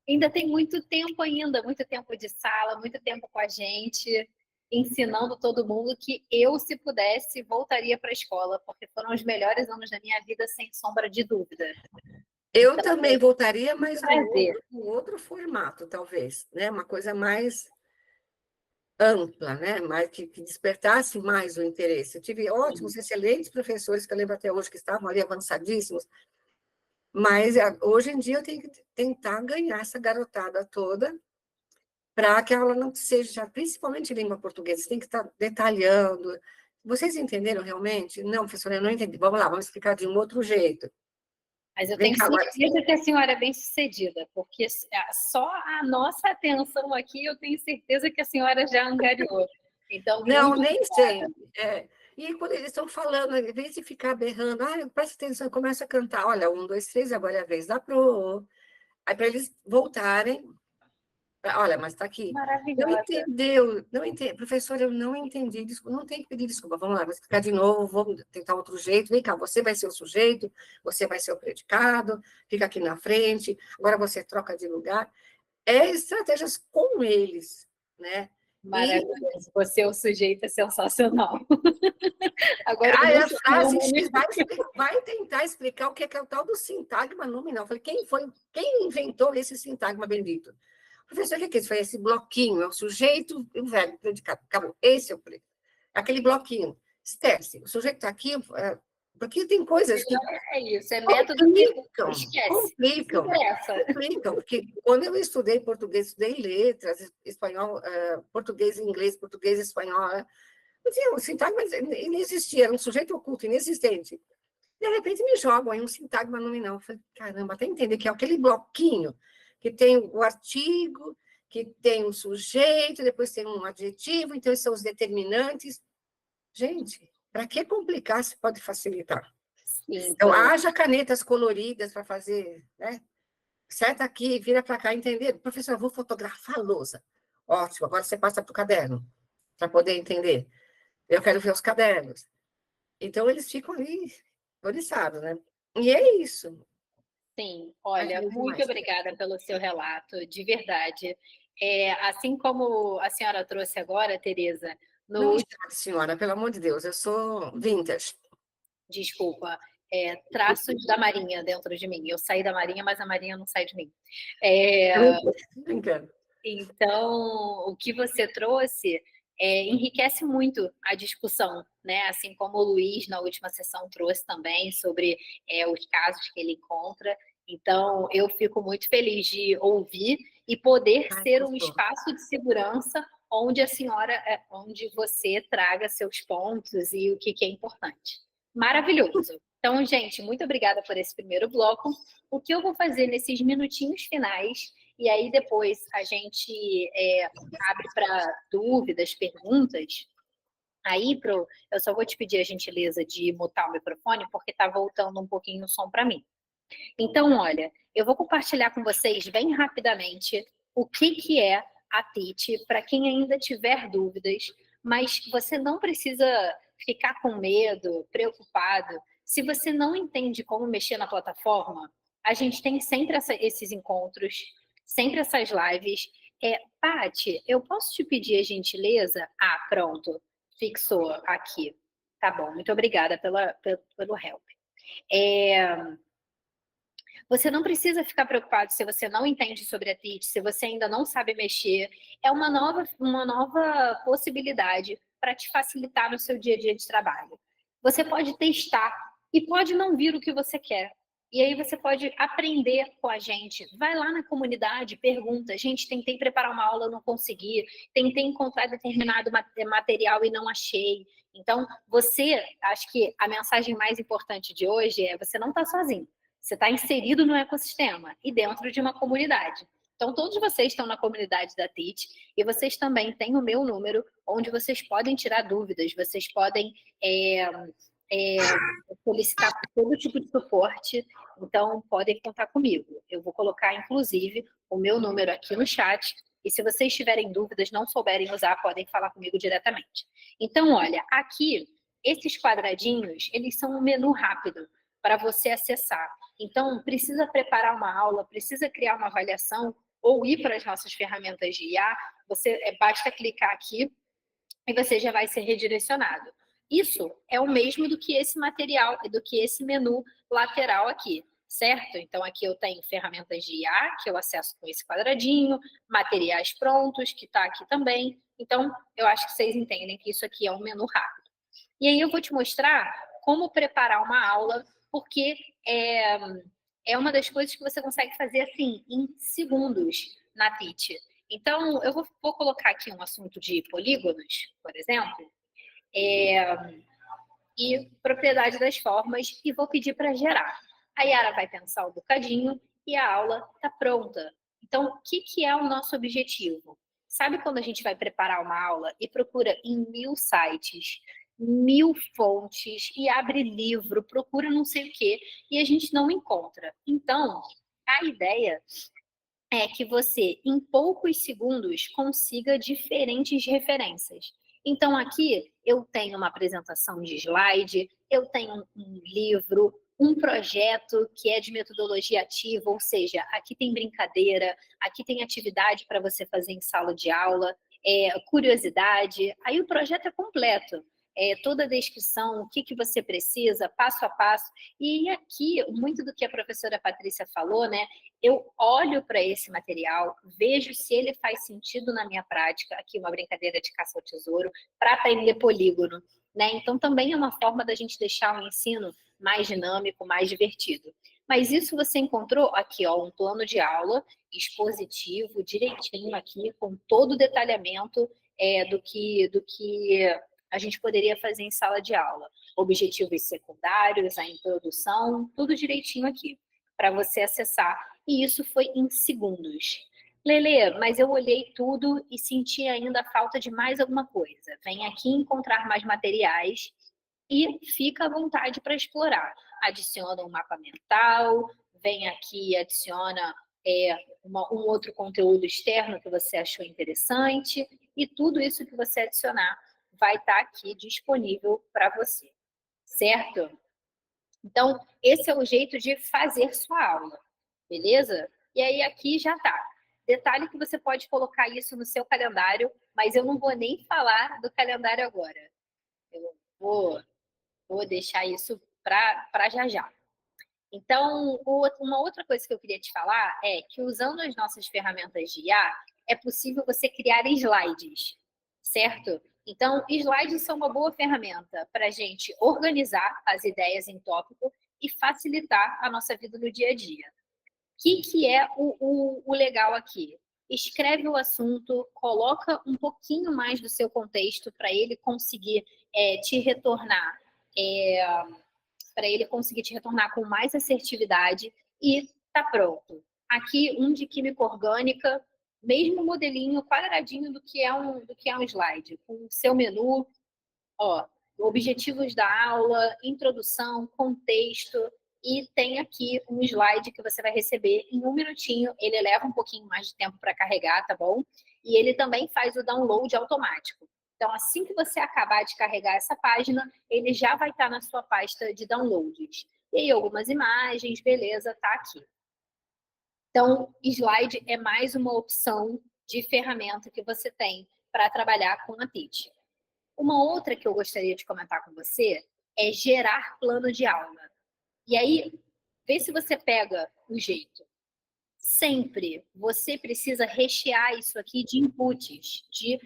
Ainda tem muito tempo ainda, muito tempo de sala, muito tempo com a gente, ensinando todo mundo que eu, se pudesse, voltaria para a escola, porque foram os melhores anos da minha vida, sem sombra de dúvida. Eu Então, também voltaria, mas prazer. num outro formato, talvez, né? Uma coisa mais ampla, né? Mais, que despertasse mais o interesse. Eu tive ótimos, excelentes professores, que eu lembro até hoje, que estavam ali avançadíssimos, mas hoje em dia eu tenho que tentar ganhar essa garotada toda para que a aula não seja, principalmente em língua portuguesa, você tem que estar detalhando. Vocês entenderam realmente? Não, professora, eu não entendi. Vamos lá, vamos explicar de um outro jeito. Mas eu Vem tenho cá agora. certeza que a senhora é bem-sucedida, porque só a nossa atenção aqui, eu tenho certeza que a senhora já angariou. Então, Não, muito nem obrigada. sempre. E quando eles estão falando, em vez de ficar berrando, presta atenção, começa a cantar, olha, 1, 2, 3, agora é a vez da pro. Aí para eles voltarem, olha, mas está aqui. Não Maravilhosa. entendeu, não entendi. Professor, eu não entendi, desculpa, não tem que pedir desculpa, vamos lá, vou explicar de novo, vamos tentar outro jeito, vem cá, você vai ser o sujeito, você vai ser o predicado, fica aqui na frente, agora você troca de lugar. Estratégias com eles, né? Maravilhoso. Você é o sujeito, é sensacional. Agora, Aí a não sei frase como. vai tentar explicar o que é o tal do sintagma nominal. Eu falei, quem inventou esse sintagma bendito? Professor, o que é isso? Foi esse bloquinho, é o sujeito e o verbo predicado. Acabou. Esse é aquele bloquinho. Esquece, o sujeito está aqui, porque tem coisas que É isso, é método que esquece. complicam, porque quando eu estudei português, estudei letras, espanhol, português e inglês, português e espanhol, o sintagma inexistia, era um sujeito oculto, inexistente. De repente me jogam aí um sintagma nominal. Eu falei, caramba, até entender que é aquele bloquinho que tem o artigo, que tem o sujeito, depois tem um adjetivo, então esses são os determinantes. Gente, para que complicar se pode facilitar? Então, haja canetas coloridas para fazer, né? Seta aqui, vira para cá, entender. Professor, eu vou fotografar a lousa. Ótimo, agora você passa para o caderno, para poder entender. Eu quero ver os cadernos. Então, eles ficam ali, oriçados, né? E é isso. Sim, olha, muito obrigada pelo seu relato, de verdade. Assim como a senhora trouxe agora, Tereza, Não me chama de senhora, pelo amor de Deus, eu sou vintage. Desculpa, traços da Marinha dentro de mim. Eu saí da Marinha, mas a Marinha não sai de mim. Brincando. Então, o que você trouxe enriquece muito a discussão, né? Assim como o Luiz, na última sessão, trouxe também sobre os casos que ele encontra. Então, eu fico muito feliz de ouvir e poder ser um espaço de segurança onde a senhora, onde você traga seus pontos e o que é importante. Maravilhoso. Então, gente, muito obrigada por esse primeiro bloco. O que eu vou fazer nesses minutinhos finais, e aí depois a gente abre para dúvidas, perguntas. Aí, eu só vou te pedir a gentileza de mutar o microfone, porque está voltando um pouquinho o som para mim. Então, olha, eu vou compartilhar com vocês bem rapidamente o que é a TIT, para quem ainda tiver dúvidas, mas você não precisa ficar com medo, preocupado. Se você não entende como mexer na plataforma, a gente tem sempre esses encontros, sempre essas lives. Paty, eu posso te pedir a gentileza? Pronto, fixou aqui. Tá bom, muito obrigada pelo help. Você não precisa ficar preocupado se você não entende sobre a TIT, se você ainda não sabe mexer. É uma nova possibilidade para te facilitar no seu dia a dia de trabalho. Você pode testar e pode não vir o que você quer. E aí você pode aprender com a gente. Vai lá na comunidade, pergunta. Gente, tentei preparar uma aula, não consegui. Tentei encontrar determinado material e não achei. Então, acho que a mensagem mais importante de hoje é você não está sozinho. Você está inserido no ecossistema e dentro de uma comunidade. Então, todos vocês estão na comunidade da TIT e vocês também têm o meu número, onde vocês podem tirar dúvidas, vocês podem solicitar todo tipo de suporte, então podem contar comigo. Eu vou colocar, inclusive, o meu número aqui no chat, e se vocês tiverem dúvidas, não souberem usar, podem falar comigo diretamente. Então, olha, aqui, esses quadradinhos, eles são um menu rápido para você acessar. Então, precisa preparar uma aula, precisa criar uma avaliação, ou ir para as nossas ferramentas de IA, basta clicar aqui e você já vai ser redirecionado. Isso é o mesmo do que esse material, do que esse menu lateral aqui, certo? Então, aqui eu tenho ferramentas de IA, que eu acesso com esse quadradinho, materiais prontos, que está aqui também. Então, eu acho que vocês entendem que isso aqui é um menu rápido. E aí eu vou te mostrar como preparar uma aula, porque é uma das coisas que você consegue fazer assim, em segundos na Teach. Então, eu vou colocar aqui um assunto de polígonos, por exemplo, e propriedade das formas, e vou pedir para gerar. A Yara vai pensar um bocadinho e a aula está pronta. Então, o que é o nosso objetivo? Sabe quando a gente vai preparar uma aula e procura em 1000 sites, 1000 fontes, e abre livro, procura não sei o quê, e a gente não encontra? Então, a ideia é que você, em poucos segundos, consiga diferentes referências. Então, aqui eu tenho uma apresentação de slide, eu tenho um livro, um projeto que é de metodologia ativa, ou seja, aqui tem brincadeira, aqui tem atividade para você fazer em sala de aula, curiosidade, aí o projeto é completo. Toda a descrição, o que você precisa, passo a passo. E aqui, muito do que a professora Patrícia falou, né? Eu olho para esse material, vejo se ele faz sentido na minha prática, aqui uma brincadeira de caça ao tesouro, para aprender polígono, né? Então, também é uma forma da gente deixar o ensino mais dinâmico, mais divertido. Mas isso você encontrou aqui, ó, um plano de aula expositivo, direitinho aqui, com todo o detalhamento do que a gente poderia fazer em sala de aula. Objetivos secundários, a introdução, tudo direitinho aqui, para você acessar. E isso foi em segundos. Lele, mas eu olhei tudo e senti ainda a falta de mais alguma coisa. Vem aqui encontrar mais materiais e fica à vontade para explorar. Adiciona um mapa mental, vem aqui e adiciona um outro conteúdo externo que você achou interessante, e tudo isso que você adicionar vai estar aqui disponível para você, certo? Então, esse é o jeito de fazer sua aula, beleza? E aí aqui já está. Detalhe que você pode colocar isso no seu calendário, mas eu não vou nem falar do calendário agora. Eu vou deixar isso para já já. Então, uma outra coisa que eu queria te falar é que usando as nossas ferramentas de IA, é possível você criar slides, certo? Então, slides são uma boa ferramenta para a gente organizar as ideias em tópico e facilitar a nossa vida no dia a dia. O que é o legal aqui? Escreve o assunto, coloca um pouquinho mais do seu contexto para ele conseguir te retornar, com mais assertividade, e tá pronto. Aqui um de química orgânica, mesmo modelinho quadradinho do que é um slide, com o seu menu, ó, objetivos da aula, introdução, contexto, e tem aqui um slide que você vai receber em 1 minutinho. Ele leva um pouquinho mais de tempo para carregar, tá bom? E ele também faz o download automático. Então, assim que você acabar de carregar essa página, ele já vai estar na sua pasta de downloads. E aí, algumas imagens, beleza, tá aqui. Então, slide é mais uma opção de ferramenta que você tem para trabalhar com a Teach. Uma outra que eu gostaria de comentar com você é gerar plano de aula. E aí, vê se você pega o jeito. Sempre você precisa rechear isso aqui de inputs, de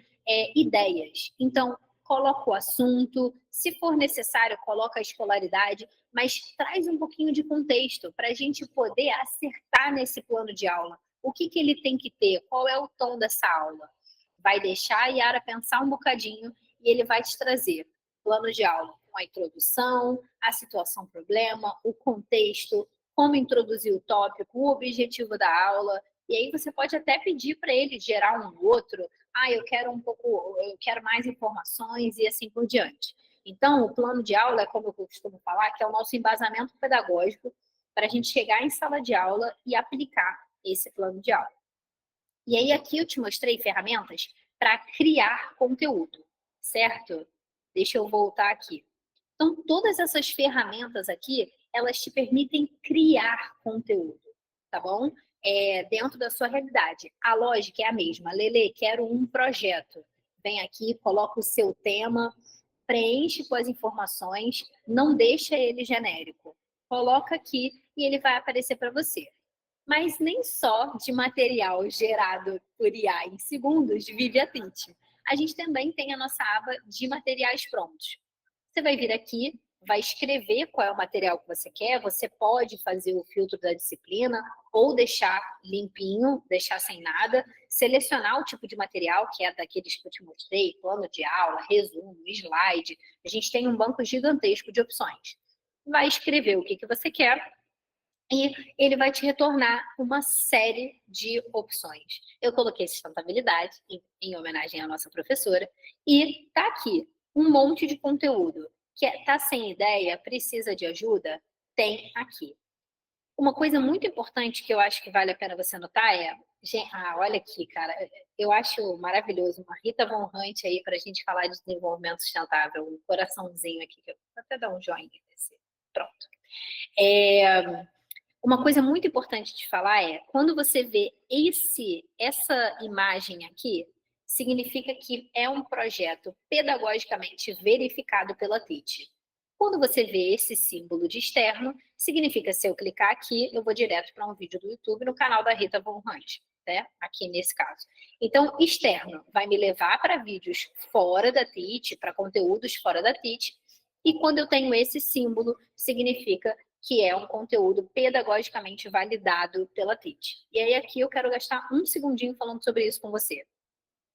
ideias. Então, coloca o assunto, se for necessário, coloca a escolaridade, mas traz um pouquinho de contexto para a gente poder acertar nesse plano de aula. O que ele tem que ter? Qual é o tom dessa aula? Vai deixar a Yara pensar um bocadinho e ele vai te trazer plano de aula com a introdução, a situação problema, o contexto, como introduzir o tópico, o objetivo da aula. E aí você pode até pedir para ele gerar um outro. Eu quero mais informações e assim por diante. Então, o plano de aula é, como eu costumo falar, que é o nosso embasamento pedagógico para a gente chegar em sala de aula e aplicar esse plano de aula. E aí, aqui eu te mostrei ferramentas para criar conteúdo, certo? Deixa eu voltar aqui. Então, todas essas ferramentas aqui, elas te permitem criar conteúdo, tá bom? Dentro da sua realidade. A lógica é a mesma. Lele, quero um projeto. Vem aqui, coloca o seu tema, preenche com as informações, não deixa ele genérico. Coloca aqui e ele vai aparecer para você. Mas nem só de material gerado por IA em segundos vive a Teach. A gente também tem a nossa aba de materiais prontos. Você vai vir aqui, vai escrever qual é o material que você quer, você pode fazer o filtro da disciplina ou deixar limpinho, deixar sem nada, selecionar o tipo de material, que é daqueles que eu te mostrei, plano de aula, resumo, slide. A gente tem um banco gigantesco de opções. Vai escrever o que você quer e ele vai te retornar uma série de opções. Eu coloquei sustentabilidade, em homenagem à nossa professora, e tá aqui um monte de conteúdo. Tá sem ideia, precisa de ajuda? Tem aqui. Uma coisa muito importante que eu acho que vale a pena você notar é... olha aqui, cara, eu acho maravilhoso. Uma Rita Von Hunt aí para a gente falar de desenvolvimento sustentável. Um coraçãozinho aqui, que eu vou até dar um joinha. Pronto. Uma coisa muito importante de falar é, quando você vê essa imagem aqui, significa que é um projeto pedagogicamente verificado pela Teach. Quando você vê esse símbolo de externo, significa que se eu clicar aqui, eu vou direto para um vídeo do YouTube no canal da Rita Von Hunt, né? Aqui nesse caso. Então, externo vai me levar para vídeos fora da Teach, para conteúdos fora da Teach, e quando eu tenho esse símbolo, significa que é um conteúdo pedagogicamente validado pela Teach. E aí aqui eu quero gastar um segundinho falando sobre isso com você.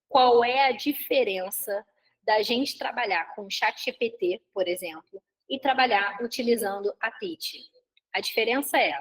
Qual é a diferença da gente trabalhar com o ChatGPT, por exemplo, e trabalhar utilizando a Teach? A diferença é,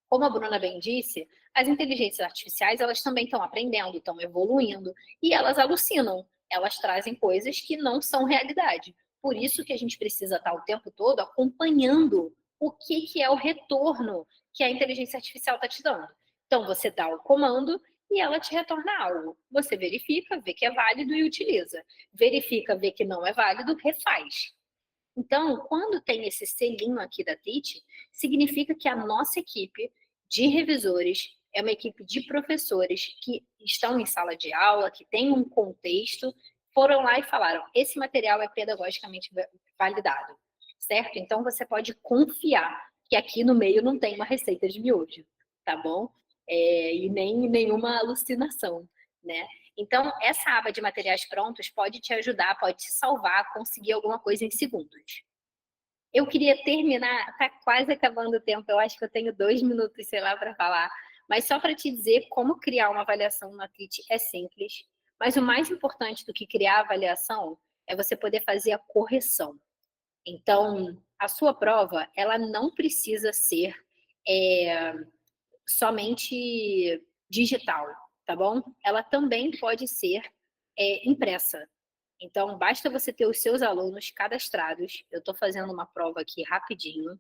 como a Bruna bem disse, as inteligências artificiais elas também estão aprendendo, estão evoluindo, e elas alucinam, elas trazem coisas que não são realidade. Por isso que a gente precisa estar o tempo todo acompanhando o que é o retorno que a inteligência artificial está te dando. Então, você dá o comando e ela te retorna algo. Você verifica, vê que é válido e utiliza. Verifica, vê que não é válido, refaz. Então, quando tem esse selinho aqui da Teach, significa que a nossa equipe de revisores é uma equipe de professores que estão em sala de aula, que tem um contexto, foram lá e falaram, esse material é pedagogicamente validado, certo? Então, você pode confiar que aqui no meio não tem uma receita de miojo, tá bom? E nem nenhuma alucinação, né? Então, essa aba de materiais prontos pode te ajudar, pode te salvar a conseguir alguma coisa em segundos. Eu queria terminar, tá quase acabando o tempo, eu acho que eu tenho 2 minutos, sei lá, para falar, mas só para te dizer como criar uma avaliação na Teach é simples, mas o mais importante do que criar a avaliação é você poder fazer a correção. Então, a sua prova, ela não precisa ser somente digital, tá bom? Ela também pode ser impressa. Então, basta você ter os seus alunos cadastrados. Eu estou fazendo uma prova aqui rapidinho.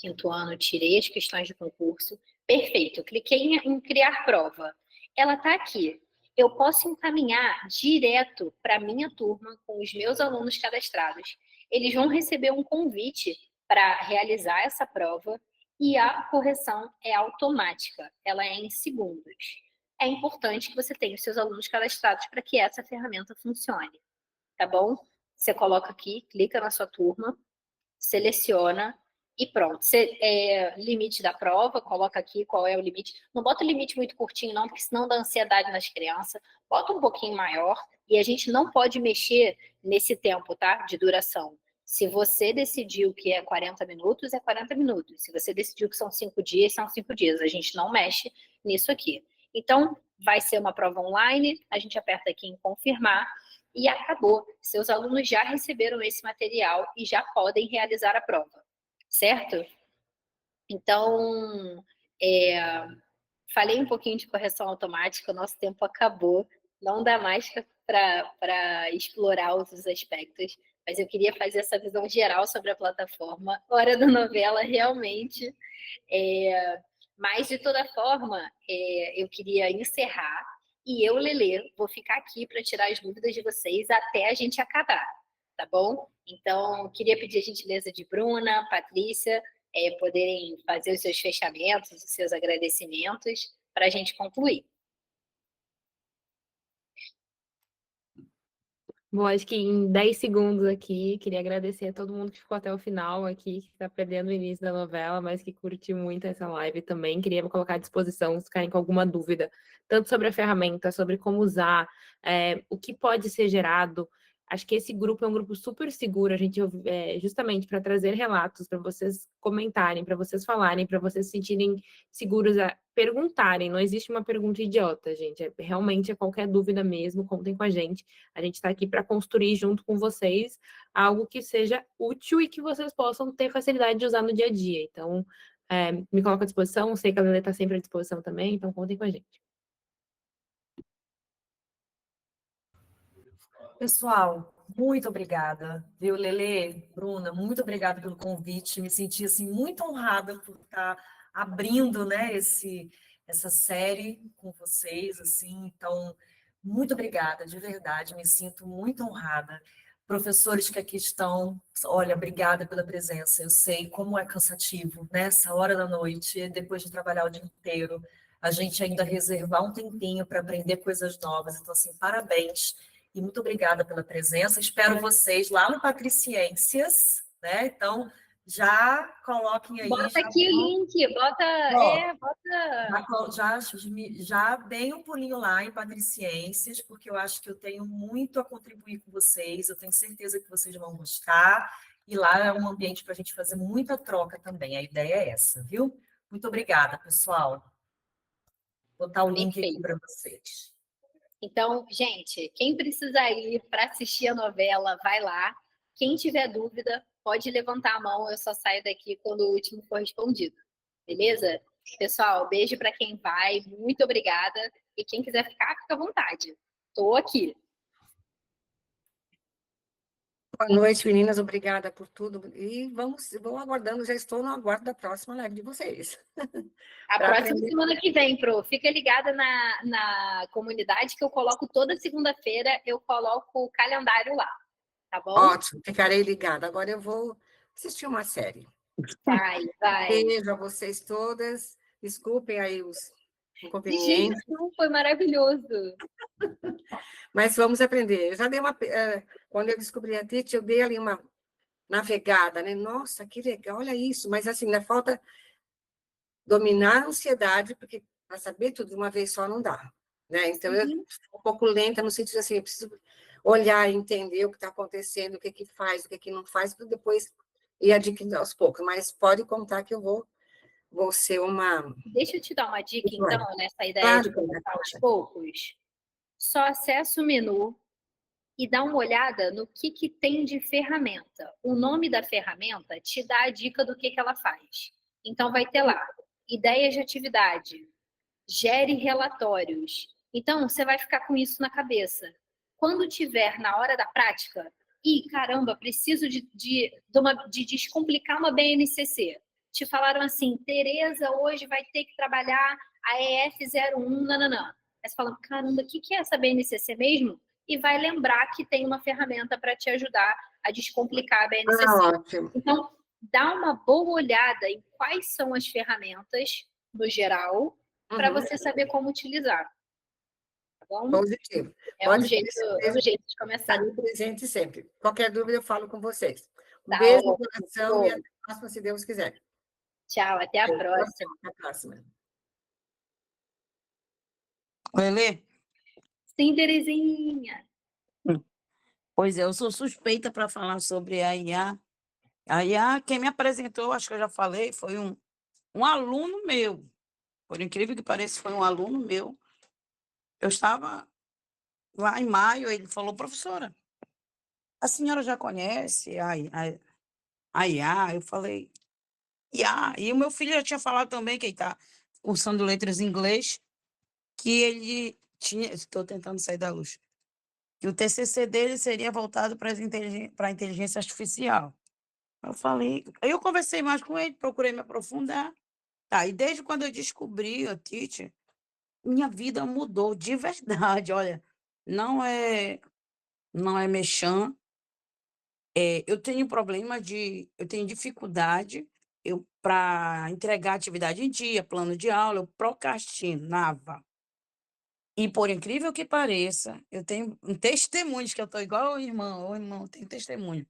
5º ano, tirei as questões de concurso. Perfeito, cliquei em criar prova. Ela está aqui. Eu posso encaminhar direto para a minha turma com os meus alunos cadastrados. Eles vão receber um convite para realizar essa prova e a correção é automática. Ela é em segundos. É importante que você tenha os seus alunos cadastrados para que essa ferramenta funcione, tá bom? Você coloca aqui, clica na sua turma, seleciona e pronto. Limite da prova, coloca aqui qual é o limite. Não bota o limite muito curtinho não, porque senão dá ansiedade nas crianças. Bota um pouquinho maior e a gente não pode mexer nesse tempo, tá? De duração. Se você decidiu que é 40 minutos, é 40 minutos. Se você decidiu que são 5 dias, são 5 dias. A gente não mexe nisso aqui. Então, vai ser uma prova online, a gente aperta aqui em confirmar e acabou. Seus alunos já receberam esse material e já podem realizar a prova, certo? Então, falei um pouquinho de correção automática, o nosso tempo acabou, não dá mais para explorar outros aspectos, mas eu queria fazer essa visão geral sobre a plataforma. Hora da Novela, realmente. Mas, de toda forma, eu queria encerrar e eu, Lelê, vou ficar aqui para tirar as dúvidas de vocês até a gente acabar, tá bom? Então, queria pedir a gentileza de Bruna, Patrícia, poderem fazer os seus fechamentos, os seus agradecimentos, para a gente concluir. Bom, acho que em 10 segundos aqui, queria agradecer a todo mundo que ficou até o final aqui, que está perdendo o início da novela, mas que curtiu muito essa live também. Queria me colocar à disposição, se ficarem com alguma dúvida, tanto sobre a ferramenta, sobre como usar, o que pode ser gerado. Acho que esse grupo é um grupo super seguro, a gente justamente para trazer relatos, para vocês comentarem, para vocês falarem, para vocês se sentirem seguros a perguntarem. Não existe uma pergunta idiota, gente. Realmente é qualquer dúvida mesmo, contem com a gente. A gente está aqui para construir junto com vocês algo que seja útil e que vocês possam ter facilidade de usar no dia a dia. Então, me coloco à disposição, sei que a Lelê está sempre à disposição também, então contem com a gente. Pessoal, muito obrigada, viu, Lelê, Bruna, muito obrigada pelo convite, me senti, assim, muito honrada por estar abrindo, né, essa série com vocês, assim, então, muito obrigada, de verdade, me sinto muito honrada. Professores que aqui estão, olha, obrigada pela presença, eu sei como é cansativo, né, essa hora da noite, depois de trabalhar o dia inteiro, a gente ainda reservar um tempinho para aprender coisas novas, então, assim, parabéns. E muito obrigada pela presença. Espero vocês lá no Patriciências, né? Então, já coloquem aí. Bota aqui o link, Já deem um pulinho lá em Patriciências, porque eu acho que eu tenho muito a contribuir com vocês. Eu tenho certeza que vocês vão gostar. E lá é um ambiente para a gente fazer muita troca também. A ideia é essa, viu? Muito obrigada, pessoal. Vou botar o link aqui para vocês. Então, gente, quem precisar ir para assistir a novela, vai lá. Quem tiver dúvida, pode levantar a mão, eu só saio daqui quando o último for respondido. Beleza? Pessoal, beijo para quem vai, muito obrigada. E quem quiser ficar, fica à vontade. Estou aqui. Boa noite, meninas. Obrigada por tudo. E vou aguardando, já estou no aguardo da próxima live de vocês. A próxima semana que vem, Pro. Fica ligada na comunidade que eu coloco toda segunda-feira, eu coloco o calendário lá. Tá bom? Ótimo, ficarei ligada. Agora eu vou assistir uma série. Vai. Beijo a vocês todas. Desculpem aí os inconvenientes. Foi maravilhoso. Mas vamos aprender. Eu já dei quando eu descobri a TIT, eu dei ali uma navegada, né? Nossa, que legal, olha isso. Mas assim, ainda falta dominar a ansiedade, porque para saber tudo de uma vez só não dá. Né? Então, eu sou um pouco lenta no sentido assim, eu preciso olhar e entender o que está acontecendo, o que faz, o que não faz, para depois ir adquirindo aos poucos. Mas pode contar que eu vou ser uma... Deixa eu te dar uma dica, então, nessa ideia de começar aos poucos. Só acessa o menu e dá uma olhada no que tem de ferramenta. O nome da ferramenta te dá a dica do que ela faz. Então, vai ter lá, ideias de atividade, gere relatórios. Então, você vai ficar com isso na cabeça. Quando tiver na hora da prática, caramba, preciso de descomplicar uma BNCC. Te falaram assim, Tereza hoje vai ter que trabalhar a EF01, nananã. Aí você fala, caramba, o que é essa BNCC mesmo? E vai lembrar que tem uma ferramenta para te ajudar a descomplicar a BNCC. ótimo. Então, dá uma boa olhada em quais são as ferramentas, no geral, para você saber como utilizar. Tá bom? Positivo. É um jeito de começar. Estarei presente sempre. Qualquer dúvida, eu falo com vocês. Um Tá, beijo no coração e até a próxima, se Deus quiser. Tchau, até a próxima. Até a próxima. Oi, Lê. Sim, Terezinha. Pois é, eu sou suspeita para falar sobre a IA. A IA, quem me apresentou, acho que eu já falei, foi um aluno meu. Por incrível que pareça, foi um aluno meu. Eu estava lá em maio, ele falou, professora, a senhora já conhece a IA? Eu falei, IA. E o meu filho já tinha falado também, que ele está cursando letras em inglês, que ele tinha... Estou tentando sair da luz. que o TCC dele seria voltado para a inteligência artificial. Eu falei, aí eu conversei mais com ele, procurei me aprofundar. Tá, e desde quando eu descobri a Teacher, minha vida mudou de verdade. Olha, não é mexã. Eu tenho eu tenho dificuldade para entregar atividade em dia, plano de aula, eu procrastinava. E por incrível que pareça, eu tenho um testemunho, que eu estou igual o irmão, tem testemunho,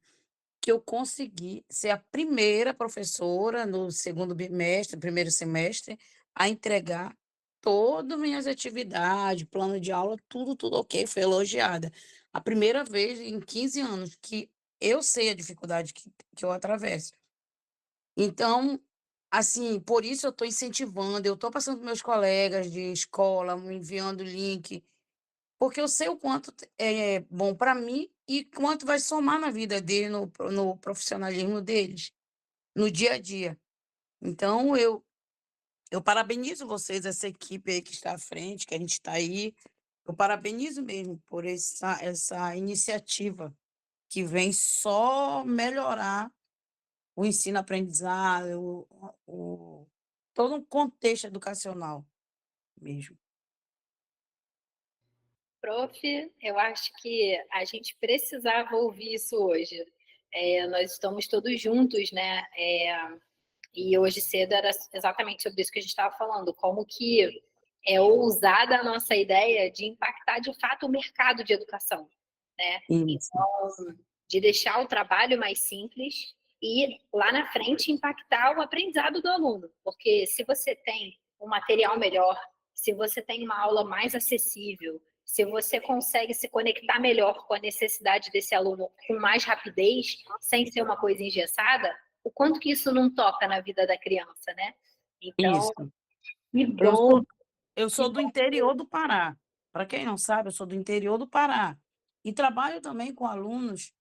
que eu consegui ser a primeira professora no segundo bimestre, primeiro semestre, a entregar todas minhas atividades, plano de aula, tudo ok, foi elogiada. A primeira vez em 15 anos que eu sei a dificuldade que eu atravesso. Então, assim, por isso eu estou incentivando, eu estou passando para meus colegas de escola, me enviando link, porque eu sei o quanto é bom para mim e quanto vai somar na vida dele, no profissionalismo deles, no dia a dia. Então, eu parabenizo vocês, essa equipe aí que está à frente, que a gente está aí. Eu parabenizo mesmo por essa iniciativa que vem só melhorar o ensino-aprendizado, todo um contexto educacional mesmo. Prof, eu acho que a gente precisava ouvir isso hoje. Nós estamos todos juntos, né? E hoje cedo era exatamente sobre isso que a gente estava falando, como que é ousada a nossa ideia de impactar de fato o mercado de educação, né? Isso. Então, de deixar o trabalho mais simples e lá na frente impactar o aprendizado do aluno, porque se você tem um material melhor, se você tem uma aula mais acessível, se você consegue se conectar melhor com a necessidade desse aluno com mais rapidez, sem ser uma coisa engessada, o quanto que isso não toca na vida da criança, né? Então, Isso. que Eu bom. sou, eu sou do interior do Pará. Para quem não sabe, eu sou do interior do Pará. E trabalho também com alunos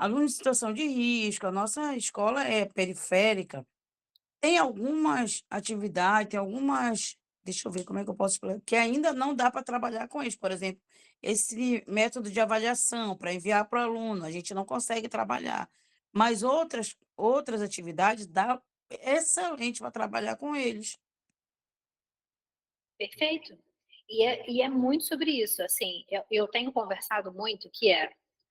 em situação de risco. A nossa escola é periférica. Tem algumas atividades, tem algumas, deixa eu ver como é que eu posso explicar, que ainda não dá para trabalhar com eles. Por exemplo, esse método de avaliação para enviar para o aluno, a gente não consegue trabalhar. Mas outras atividades dá excelente para trabalhar com eles. Perfeito. E é muito sobre isso, assim, eu tenho conversado muito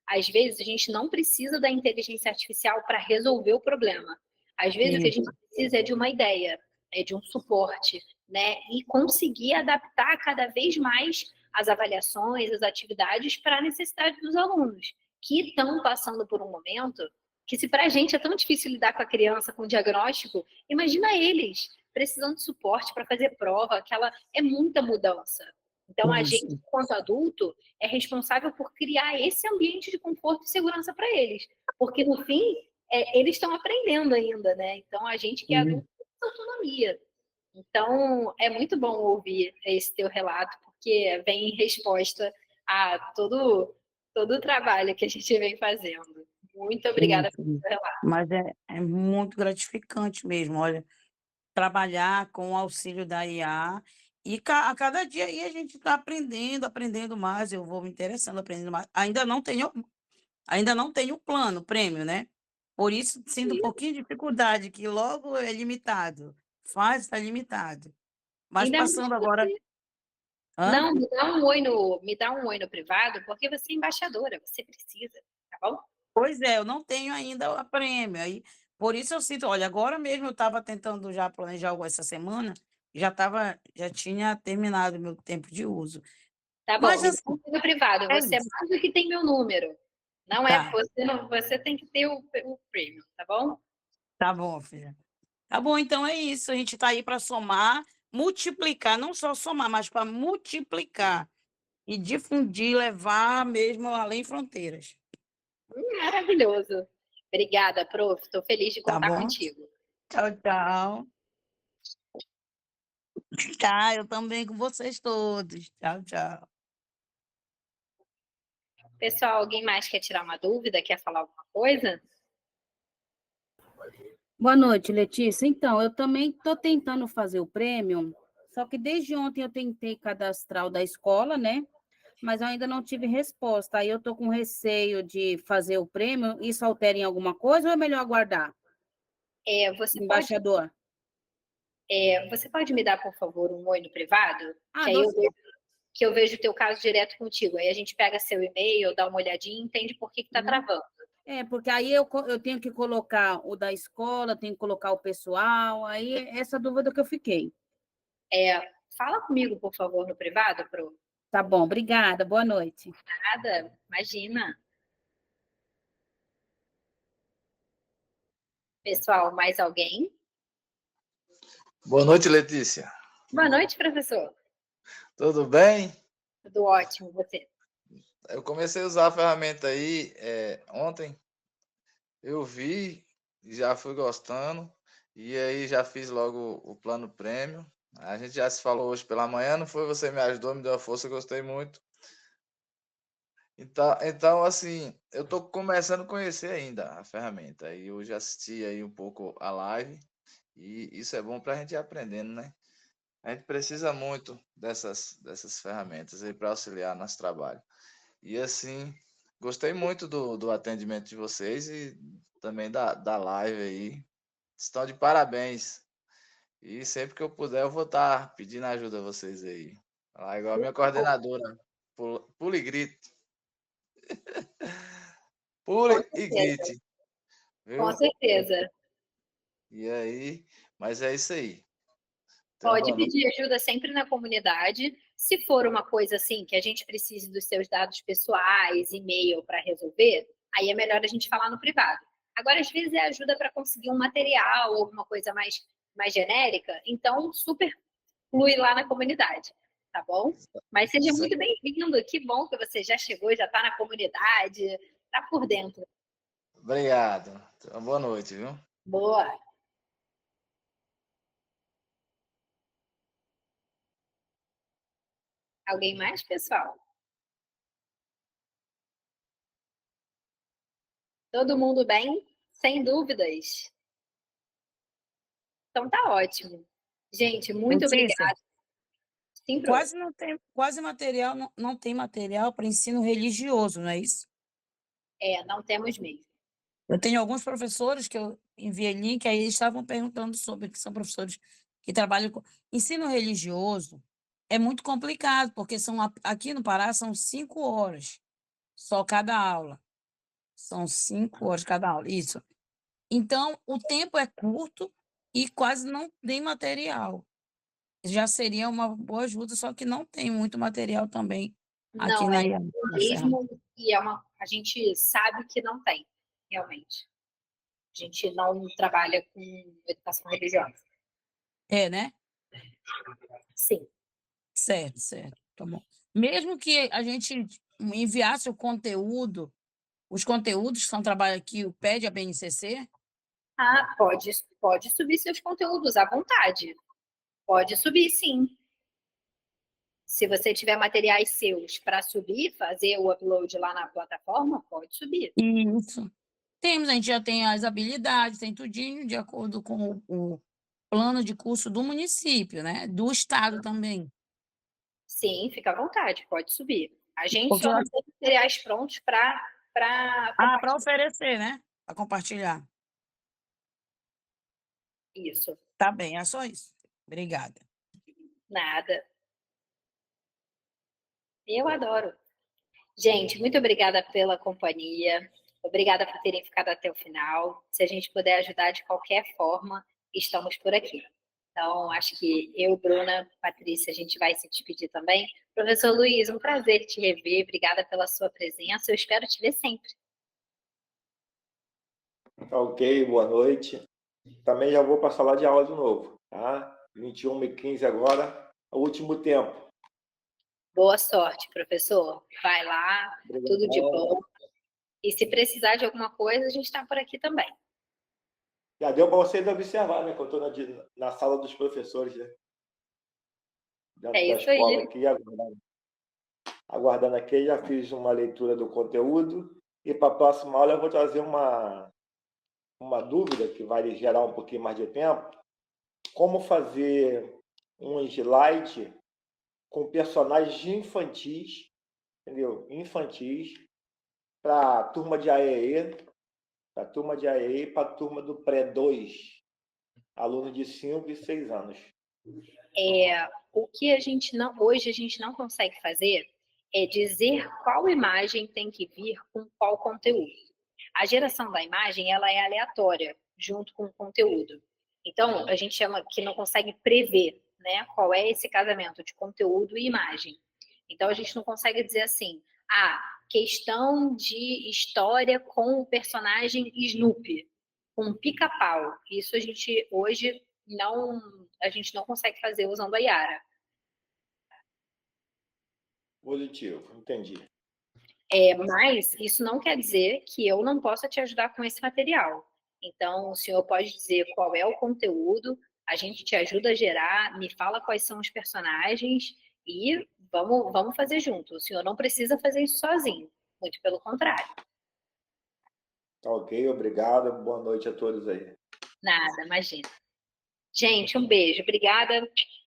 às vezes a gente não precisa da inteligência artificial para resolver o problema. Às vezes o que a gente precisa é de uma ideia, é de um suporte, né? E conseguir adaptar cada vez mais as avaliações, as atividades para a necessidade dos alunos, que estão passando por um momento que se para a gente é tão difícil lidar com a criança com o diagnóstico, imagina eles precisando de suporte para fazer prova, é muita mudança. Então, a gente, Isso. enquanto adulto, é responsável por criar esse ambiente de conforto e segurança para eles. Porque, no fim, eles estão aprendendo ainda, né? Então, a gente que é adulto tem autonomia. Então, é muito bom ouvir esse teu relato, porque vem em resposta a todo o trabalho que a gente vem fazendo. Muito obrigada pelo Isso. teu relato. Mas é muito gratificante mesmo, olha, trabalhar com o auxílio da IA e a cada dia aí a gente está aprendendo mais, eu vou me interessando, aprendendo mais. Ainda não tenho plano, prêmio, né? Por isso sinto um pouquinho de dificuldade, que logo é limitado, está limitado. Mas Ainda mais passando agora. Hã? Não, me dá um oi no privado, porque você é embaixadora, você precisa, tá bom? Pois é, eu não tenho ainda a prêmio, aí por isso eu sinto, olha, agora mesmo eu estava tentando já planejar algo essa semana, já tinha terminado o meu tempo de uso. Tá bom, Mas me dá assim, um oi no privado, é você é isso. mais do que tem meu número. Não é, Tá, você tem que ter o prêmio, tá bom? tá bom, filha. Tá bom, então é isso, a gente está aí para somar, multiplicar, não só somar, mas para multiplicar e difundir, levar mesmo além fronteiras. Maravilhoso. Obrigada, prof. Estou feliz de Tá contar bom? contigo. Tchau, tchau. Tá, eu também com vocês todos. Tchau, tchau. Pessoal, alguém mais quer tirar uma dúvida? Quer falar alguma coisa? Boa noite, Letícia. Então, eu também estou tentando fazer o prêmio, só que desde ontem eu tentei cadastrar o da escola, né? mas eu ainda não tive resposta. Aí eu estou com receio de fazer o prêmio. Isso altera em alguma coisa ou é melhor aguardar? Embaixador. Você pode me dar, por favor, um oi no privado? Ah, Que aí dou eu vejo o teu caso direto contigo. Aí a gente pega seu e-mail, dá uma olhadinha e entende por que está travando. porque aí eu tenho que colocar o da escola, tenho que colocar o pessoal, aí essa dúvida que eu fiquei. Fala comigo, por favor, no privado, Pro. Tá bom, obrigada, boa noite. Nada, imagina. Pessoal, mais alguém? Boa noite, Letícia. Boa noite, professor. Tudo bem? Tudo ótimo, você? Eu comecei a usar a ferramenta aí ontem. Eu vi, já fui gostando, e aí já fiz logo o plano prêmio. A gente já se falou hoje pela manhã, não foi? Você me ajudou, me deu a força, eu gostei muito. Então, assim, eu estou começando a conhecer ainda a ferramenta. E eu já assisti aí um pouco a live, e isso é bom para a gente ir aprendendo, né? A gente precisa muito dessas ferramentas aí para auxiliar nosso trabalho. E assim, gostei muito do atendimento de vocês e também da live aí. Estão de parabéns. E sempre que eu puder, eu vou estar pedindo ajuda a vocês aí. Lá, igual a minha coordenadora. Pule e grite. Pule e grite. Viu? Com certeza. E aí, mas é isso aí. Pode pedir ajuda sempre na comunidade. Se for uma coisa assim, que a gente precise dos seus dados pessoais, e-mail para resolver, aí é melhor a gente falar no privado. Agora, às vezes, é ajuda para conseguir um material, alguma coisa mais genérica, então super flui lá na comunidade, tá bom? Mas seja muito bem-vindo, que bom que você já chegou, já está na comunidade, está por dentro. Obrigado. Então, boa noite, viu? Boa. Alguém mais, pessoal? Todo mundo bem? Sem dúvidas. Então tá ótimo. Gente, muito Letícia, obrigada. Sim, Pro. quase material, não tem material para ensino religioso, não é isso? Não temos mesmo. Eu tenho alguns professores que eu enviei link, aí eles estavam perguntando sobre, que são professores que trabalham com ensino religioso. É muito complicado, porque aqui no Pará são 5 horas só cada aula. São 5 horas cada aula, isso. Então, o tempo é curto e quase não tem material. Já seria uma boa ajuda, só que não tem muito material também aqui Não, na mesmo, e a gente sabe que não tem, realmente. A gente não trabalha com educação religiosa. É, né? Sim. Certo. Tá bom. Mesmo que a gente enviasse o conteúdo, os conteúdos que são trabalho aqui, o PED, a BNCC, Pode subir seus conteúdos à vontade. Pode subir, sim. Se você tiver materiais seus para subir, fazer o upload lá na plataforma, pode subir. isso. A gente já tem as habilidades, tem tudinho de acordo com o plano de curso do município, né? Do estado também. Sim, fica à vontade, pode subir. A gente Porque só não tem materiais prontos para para oferecer, né? Para compartilhar. isso. Tá bem, é só isso. Obrigada. Nada. Eu adoro. Gente, muito obrigada pela companhia. Obrigada por terem ficado até o final. Se a gente puder ajudar de qualquer forma, estamos por aqui. Então, acho que eu, Bruna, Patrícia, a gente vai se despedir também. Professor Luiz, um prazer te rever. Obrigada pela sua presença. Eu espero te ver sempre. Ok, boa noite. Também já vou para a sala de aula de novo, tá? 21h15 agora, o último tempo. Boa sorte, professor. Vai lá, tudo de bom. E se precisar de alguma coisa, a gente está por aqui também. Já deu para vocês observar, né? Que eu estou na sala dos professores, né? Dentro É da isso escola aí. aqui, aguardando aqui, já fiz uma leitura do conteúdo. E para a próxima aula eu vou trazer uma dúvida que vai gerar um pouquinho mais de tempo. Como fazer um slide com personagens infantis entendeu? Infantis, para a turma de AEE, para a turma de AEE e para a turma do pré-2, alunos de 5 e 6 anos. O que hoje a gente não consegue fazer é dizer qual imagem tem que vir com qual conteúdo. A geração da imagem, ela é aleatória, junto com o conteúdo. Então, a gente chama que não consegue prever, né, qual é esse casamento de conteúdo e imagem. Então, a gente não consegue dizer assim, questão de história com o personagem Snoopy, com Pica-Pau. Isso a gente hoje a gente não consegue fazer usando a Yara. Positivo, entendi. Mas isso não quer dizer que eu não possa te ajudar com esse material. Então, o senhor pode dizer qual é o conteúdo, a gente te ajuda a gerar, me fala quais são os personagens e vamos fazer junto. O senhor não precisa fazer isso sozinho, muito pelo contrário. Ok, obrigado. Boa noite a todos aí. Nada, imagina. Gente, um beijo. Obrigada